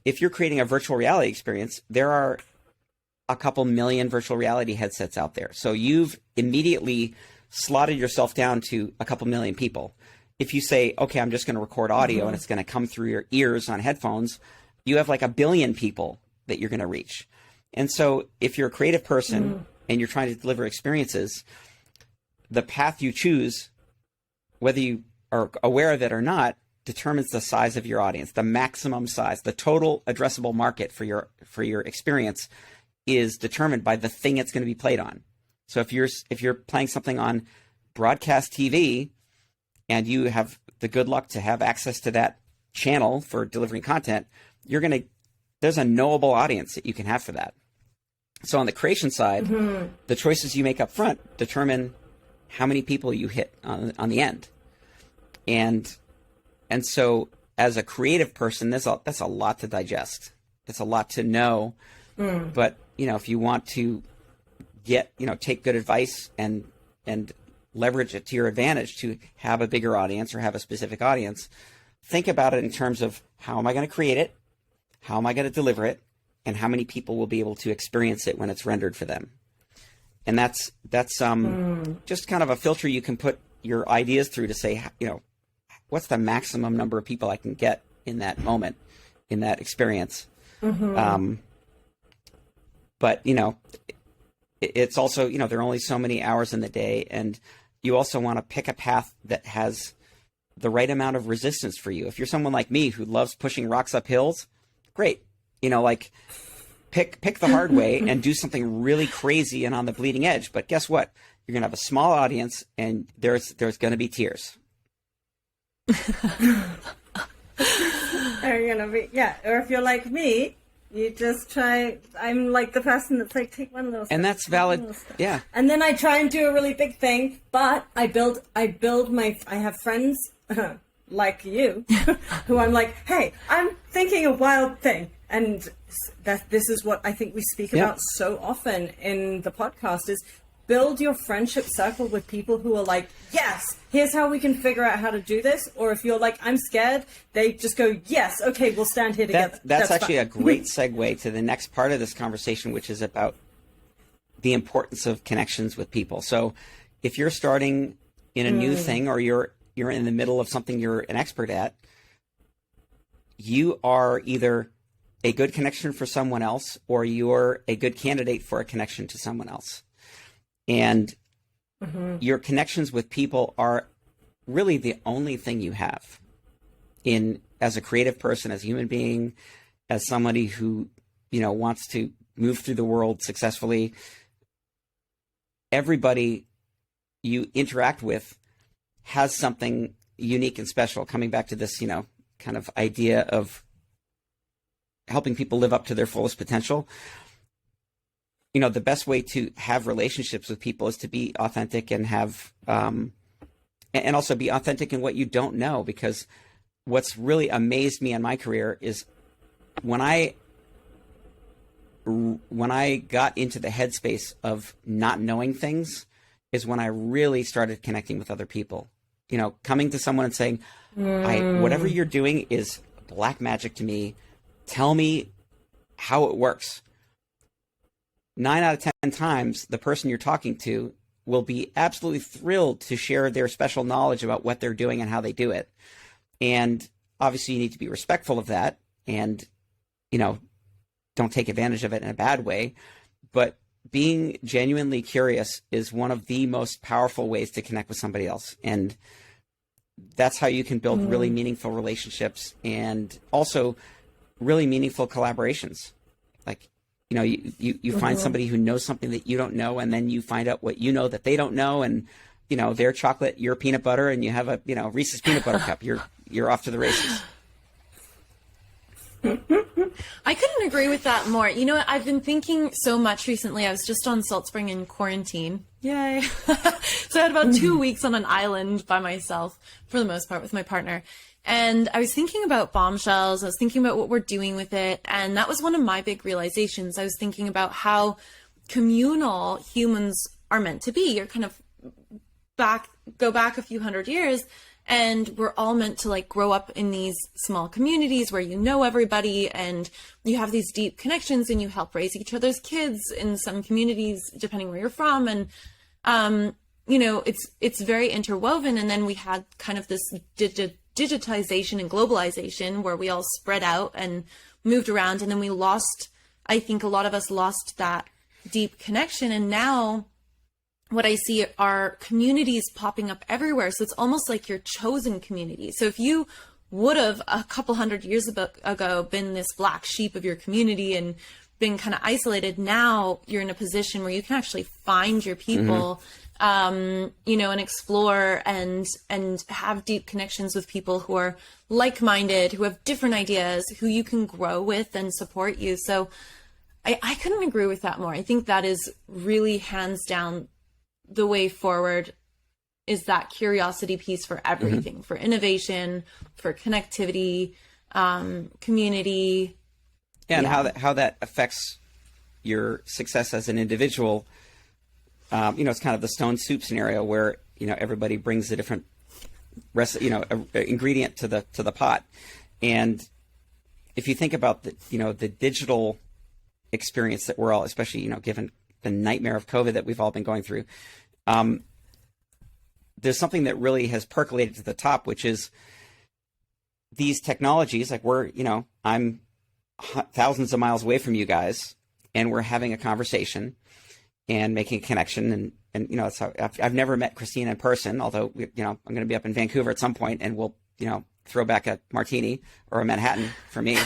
If you're creating a virtual reality experience, there are a couple million virtual reality headsets out there. So you've immediately slotted yourself down to a couple million people. If you say, okay, I'm just going to record audio and it's going to come through your ears on headphones, you have 1 billion people that you're going to reach. And so if you're a creative person and you're trying to deliver experiences, the path you choose, whether you are aware of it or not, determines the size of your audience, the maximum size, the total addressable market for your experience is determined by the thing it's going to be played on. So if you're playing something on broadcast TV and you have the good luck to have access to that channel for delivering content, there's a knowable audience that you can have for that. So on the creation side, the choices you make up front determine how many people you hit on the end. And so as a creative person, that's a lot to digest. That's a lot to know. But, if you want to take good advice and leverage it to your advantage to have a bigger audience or have a specific audience, think about it in terms of how am I going to create it? How am I going to deliver it? And how many people will be able to experience it when it's rendered for them? And that's just kind of a filter you can put your ideas through to say, what's the maximum number of people I can get in that moment, in that experience. But, it's also, there are only so many hours in the day, and you also want to pick a path that has the right amount of resistance for you. If you're someone like me who loves pushing rocks up hills, great. Pick the hard way and do something really crazy and on the bleeding edge. But guess what? You're going to have a small audience, and there's going to be tears. They're going to be, or if you're like me, you just try. I'm like the person that's like, take one little step. And that's valid. Yeah. And then I try and do a really big thing, but I have friends like you who I'm like, hey, I'm thinking a wild thing. And this is what I think we speak about so often in the podcast is build your friendship circle with people who are like, yes, here's how we can figure out how to do this. Or if you're like, I'm scared, they just go, yes, okay, we'll stand here together. That's actually a great segue to the next part of this conversation, which is about the importance of connections with people. So if you're starting in a new thing, or you're in the middle of something you're an expert at, you are either a good connection for someone else, or you're a good candidate for a connection to someone else. And your connections with people are really the only thing you have as a creative person, as a human being, as somebody who, wants to move through the world successfully. Everybody you interact with has something unique and special. Coming back to this, kind of idea of helping people live up to their fullest potential. The best way to have relationships with people is to be authentic and have, and also be authentic in what you don't know. Because what's really amazed me in my career is when I got into the headspace of not knowing things is when I really started connecting with other people. Coming to someone and saying, whatever you're doing is black magic to me. Tell me how it works. 9 out of 10 times, the person you're talking to will be absolutely thrilled to share their special knowledge about what they're doing and how they do it. And obviously you need to be respectful of that and, don't take advantage of it in a bad way. But being genuinely curious is one of the most powerful ways to connect with somebody else. And that's how you can build really meaningful relationships and also really meaningful collaborations. Like, you find somebody who knows something that you don't know, and then you find out what you know that they don't know, and their chocolate, your peanut butter, and you have a Reese's peanut butter cup. You're off to the races. I couldn't agree with that more. I've been thinking so much recently. I was just on Salt Spring in quarantine. Yay. So I had about 2 weeks on an island by myself, for the most part, with my partner. And I was thinking about bombshells. I was thinking about what we're doing with it. And that was one of my big realizations. I was thinking about how communal humans are meant to be. You're kind of go back a few hundred years, and we're all meant to grow up in these small communities where you know everybody and you have these deep connections and you help raise each other's kids in some communities, depending where you're from. And, it's very interwoven. And then we had kind of this digitization and globalization where we all spread out and moved around, and then I think a lot of us lost that deep connection. And now what I see are communities popping up everywhere. So it's almost like your chosen community. So if you would have a couple hundred years ago been this black sheep of your community and been kind of isolated. Now you're in a position where you can actually find your people, you know, and explore and have deep connections with people who are like-minded, who have different ideas, who you can grow with and support you. So I couldn't agree with that more. I think that is really hands down the way forward, is that curiosity piece for everything, for innovation, for connectivity, community. And how that affects your success as an individual. You know, it's kind of the stone soup scenario where, you know, everybody brings a different ingredient to the pot. And if you think about the, you know, the digital experience that we're all, especially, you know, given the nightmare of COVID that we've all been going through, there's something that really has percolated to the top, which is these technologies. Like, I'm thousands of miles away from you guys, and we're having a conversation and making a connection. And you know, it's how I've never met Christina in person, although, you know, I'm going to be up in Vancouver at some point, and we'll, you know, throw back a martini or a Manhattan for me.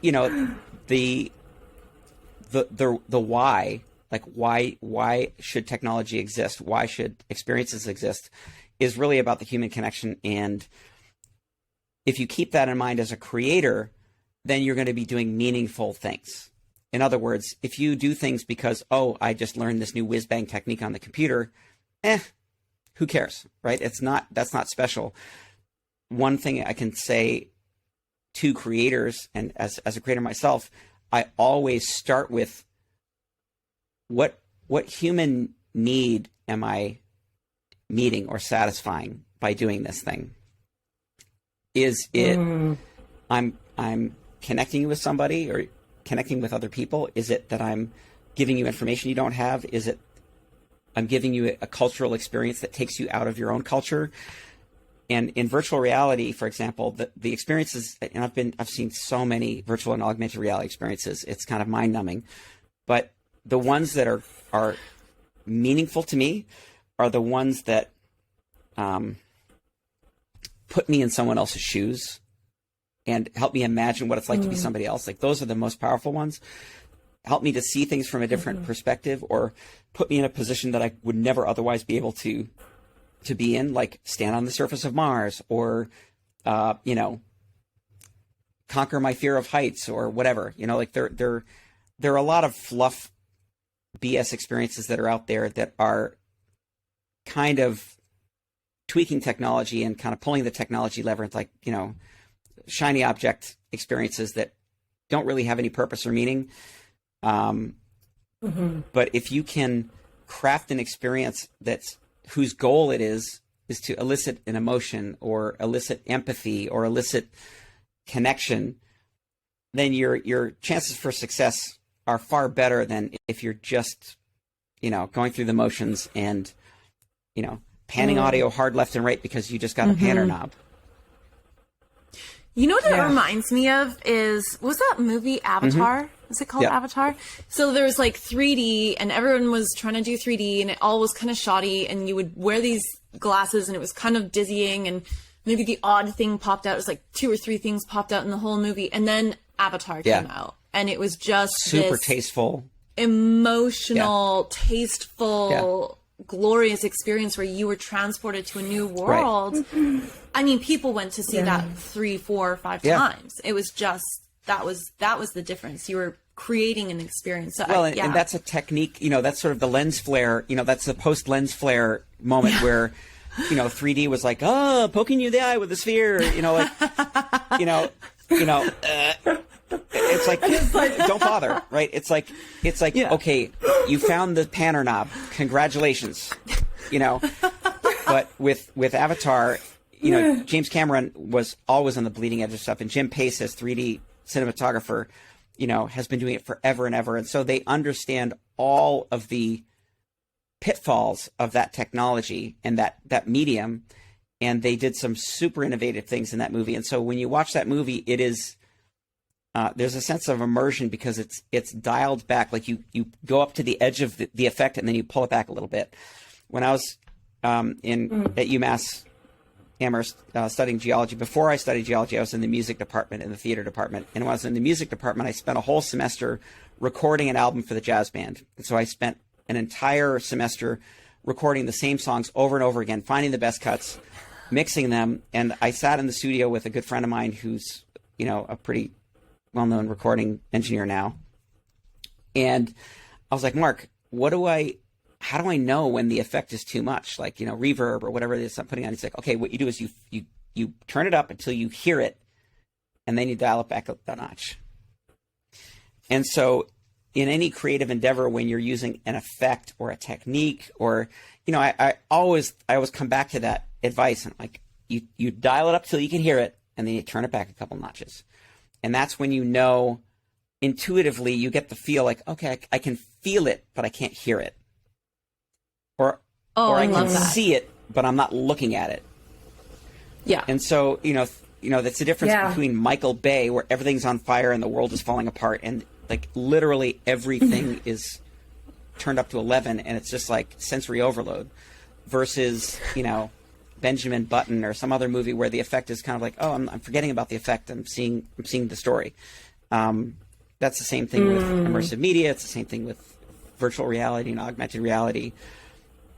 You know, the why, like why should technology exist? Why should experiences exist? Is really about the human connection. And if you keep that in mind as a creator, then you're going to be doing meaningful things. In other words, if you do things because, oh, I just learned this new whiz-bang technique on the computer, who cares, right? That's not special. One thing I can say to creators, and as a creator myself, I always start with what human need am I meeting or satisfying by doing this thing? Is it I'm connecting you with somebody or connecting with other people? Is it that I'm giving you information you don't have? Is it I'm giving you a cultural experience that takes you out of your own culture? And in virtual reality, for example, the experiences, and I've seen so many virtual and augmented reality experiences, it's kind of mind-numbing. But the ones that are meaningful to me are the ones that put me in someone else's shoes and help me imagine what it's like to be somebody else. Like, those are the most powerful ones. Help me to see things from a different perspective, or put me in a position that I would never otherwise be able to be in, like stand on the surface of Mars, or, you know, conquer my fear of heights, or whatever. You know, like there are a lot of fluff BS experiences that are out there that are kind of tweaking technology and kind of pulling the technology lever. It's like, you know, shiny object experiences that don't really have any purpose or meaning. But if you can craft an experience whose goal it is to elicit an emotion, or elicit empathy, or elicit connection, then your chances for success are far better than if you're just, you know, going through the motions and, you know, panning audio hard left and right because you just got a panner knob. You know what it reminds me of was that movie Avatar? Is it called Avatar? So there was like 3D, and everyone was trying to do 3D, and it all was kind of shoddy, and you would wear these glasses, and it was kind of dizzying, and maybe the odd thing popped out. It was like 2 or 3 things popped out in the whole movie, and then Avatar came out, and it was just super tasteful, emotional, tasteful, glorious experience where you were transported to a new world. Right. I mean, people went to see that 3, 4, 5 times. It was just that was the difference. You were creating an experience. So and that's a technique. You know, that's sort of the lens flare. You know, that's the post lens flare moment where, you know, 3D was like, oh, poking you in the eye with a sphere. You know, like, it's like, don't bother, right? It's like, okay, you found the panner knob. Congratulations, you know. But with Avatar, you know, James Cameron was always on the bleeding edge of stuff, and Jim Pace, as 3D cinematographer, you know, has been doing it forever and ever, and so they understand all of the pitfalls of that technology and that medium, and they did some super innovative things in that movie. And so when you watch that movie, it is there's a sense of immersion because it's dialed back. Like you go up to the edge of the effect and then you pull it back a little bit. When I was at UMass Amherst studying geology. Before I studied geology, I was in the music department, in the theater department. And when I was in the music department, I spent a whole semester recording an album for the jazz band. And so I spent an entire semester recording the same songs over and over again, finding the best cuts, mixing them. And I sat in the studio with a good friend of mine who's, a pretty well-known recording engineer now. And I was like, Mark, how do I know when the effect is too much? Like, reverb or whatever it is I'm putting on. He's like, okay, what you do is you turn it up until you hear it, and then you dial it back up a notch. And so in any creative endeavor, when you're using an effect or a technique or, I always come back to that advice. And like, you dial it up till you can hear it, and then you turn it back a couple notches. And that's when intuitively you get the feel like, okay, I can feel it, but I can't hear it. Or I can see it, but I'm not looking at it. Yeah. And so, that's the difference between Michael Bay, where everything's on fire and the world is falling apart, and like literally everything is turned up to 11, and it's just like sensory overload, versus, Benjamin Button or some other movie where the effect is kind of like, oh, I'm forgetting about the effect. I'm seeing the story. That's the same thing with immersive media. It's the same thing with virtual reality and augmented reality.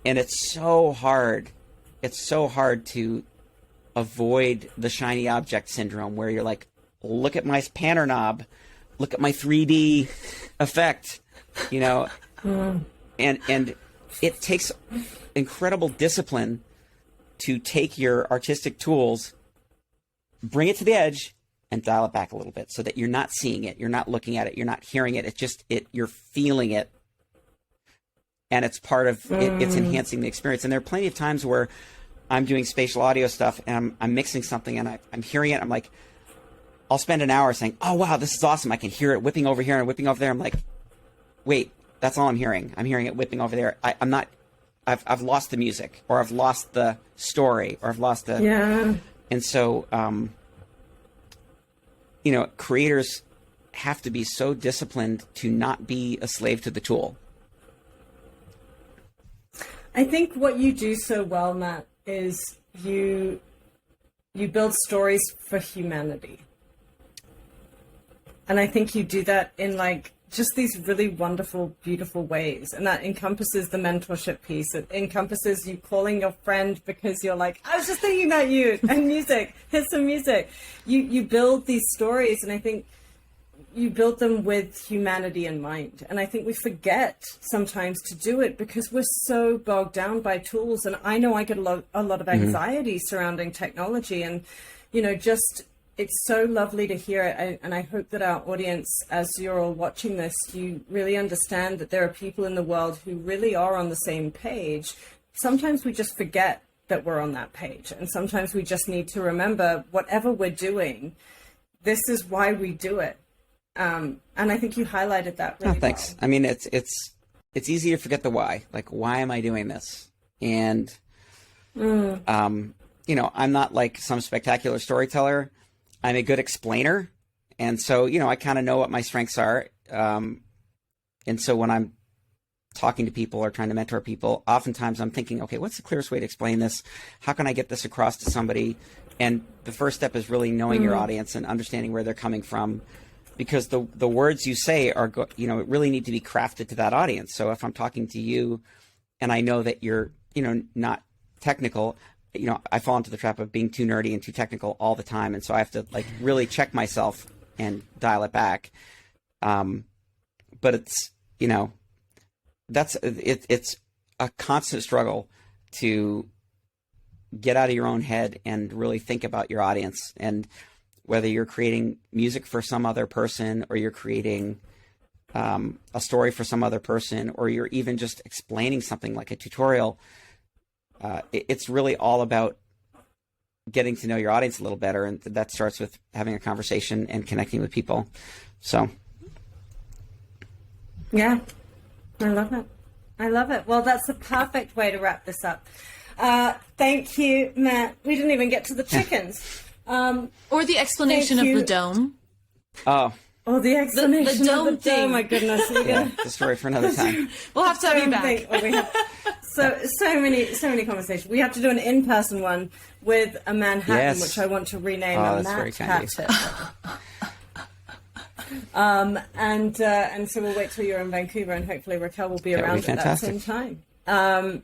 And it's so hard. It's so hard to avoid the shiny object syndrome, where you're like, look at my panner knob, look at my 3D effect, and it takes incredible discipline to take your artistic tools, bring it to the edge, and dial it back a little bit so that you're not seeing it, you're not looking at it, you're not hearing it. You're feeling it. And it's part of it, it's enhancing the experience. And there are plenty of times where I'm doing spatial audio stuff and I'm mixing something and I'm hearing it. I'm like, I'll spend an hour saying, oh, wow, this is awesome. I can hear it whipping over here and whipping over there. I'm like, wait, that's all I'm hearing. I'm hearing it whipping over there. I've lost the music, or I've lost the story, or I've lost the... Yeah. And so, creators have to be so disciplined to not be a slave to the tool. I think what you do so well, Matt, is you build stories for humanity. And I think you do that in just these really wonderful, beautiful ways. And that encompasses the mentorship piece. It encompasses you calling your friend because you're like, I was just thinking about you, and music, here's some music. You build these stories, and I think you build them with humanity in mind. And I think we forget sometimes to do it because we're so bogged down by tools. And I know I get a lot of anxiety surrounding technology, and, it's so lovely to hear it. And I hope that our audience, as you're all watching this, you really understand that there are people in the world who really are on the same page. Sometimes we just forget that we're on that page. And sometimes we just need to remember, whatever we're doing, this is why we do it. And I think you highlighted that really well. Thanks. I mean, it's easy to forget the why. Like, why am I doing this? And, I'm not like some spectacular storyteller. I'm a good explainer. And so, I kind of know what my strengths are. And so when I'm talking to people or trying to mentor people, oftentimes I'm thinking, okay, what's the clearest way to explain this? How can I get this across to somebody? And the first step is really knowing your audience and understanding where they're coming from, because the words you say are, really need to be crafted to that audience. So if I'm talking to you and I know that you're, not technical, I fall into the trap of being too nerdy and too technical all the time. And so I have to really check myself and dial it back. But it's, it's a constant struggle to get out of your own head and really think about your audience. And whether you're creating music for some other person, or you're creating a story for some other person, or you're even just explaining something like a tutorial, it's really all about getting to know your audience a little better. And that starts with having a conversation and connecting with people. So. Yeah, I love it. I love it. Well, that's the perfect way to wrap this up. Thank you, Matt. We didn't even get to the chickens. Or the explanation of the dome. Oh, the explanation the dome of the thing. dome. My goodness. It's a story for another time. We'll have to have you back. We have so many conversations. We have to do an in-person one with a Manhattan, Yes. which I want to rename Oh, a that's very kind of Matt and so we'll wait till you're in Vancouver, and hopefully Raquel will be That would around be at that fantastic. same time.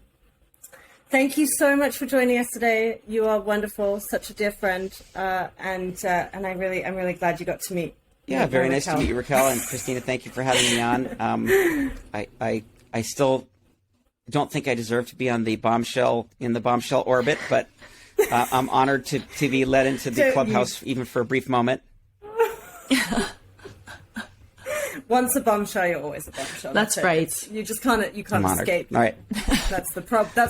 Thank you so much for joining us today. You are wonderful, such a dear friend, and I'm really glad you got to meet. Yeah, very nice to Raquel. meet you, Raquel, and Christina. Thank you for having me on. I still don't think I deserve to be on the bombshell orbit, but I'm honored to be led into the clubhouse even for a brief moment. Once a bombshell, you're always a bombshell. That's it. right. You just can't I'm honored. escape. All right. That's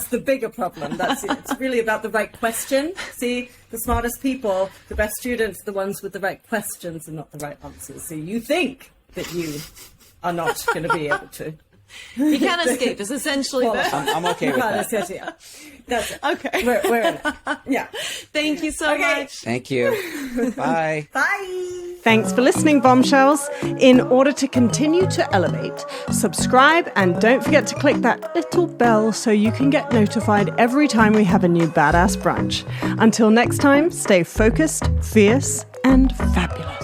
the bigger problem. It's really about the right question. See, the smartest people, the best students, the ones with the right questions and not the right answers. So you think that you are not going to be able to. You can't escape is essentially the... I'm okay with that. Yeah. That's it. Okay. We're in it. Yeah. Thank you so much. Thank you. Bye. Bye. Thanks for listening, Bombshells. In order to continue to elevate, subscribe and don't forget to click that little bell so you can get notified every time we have a new badass brunch. Until next time, stay focused, fierce, and fabulous.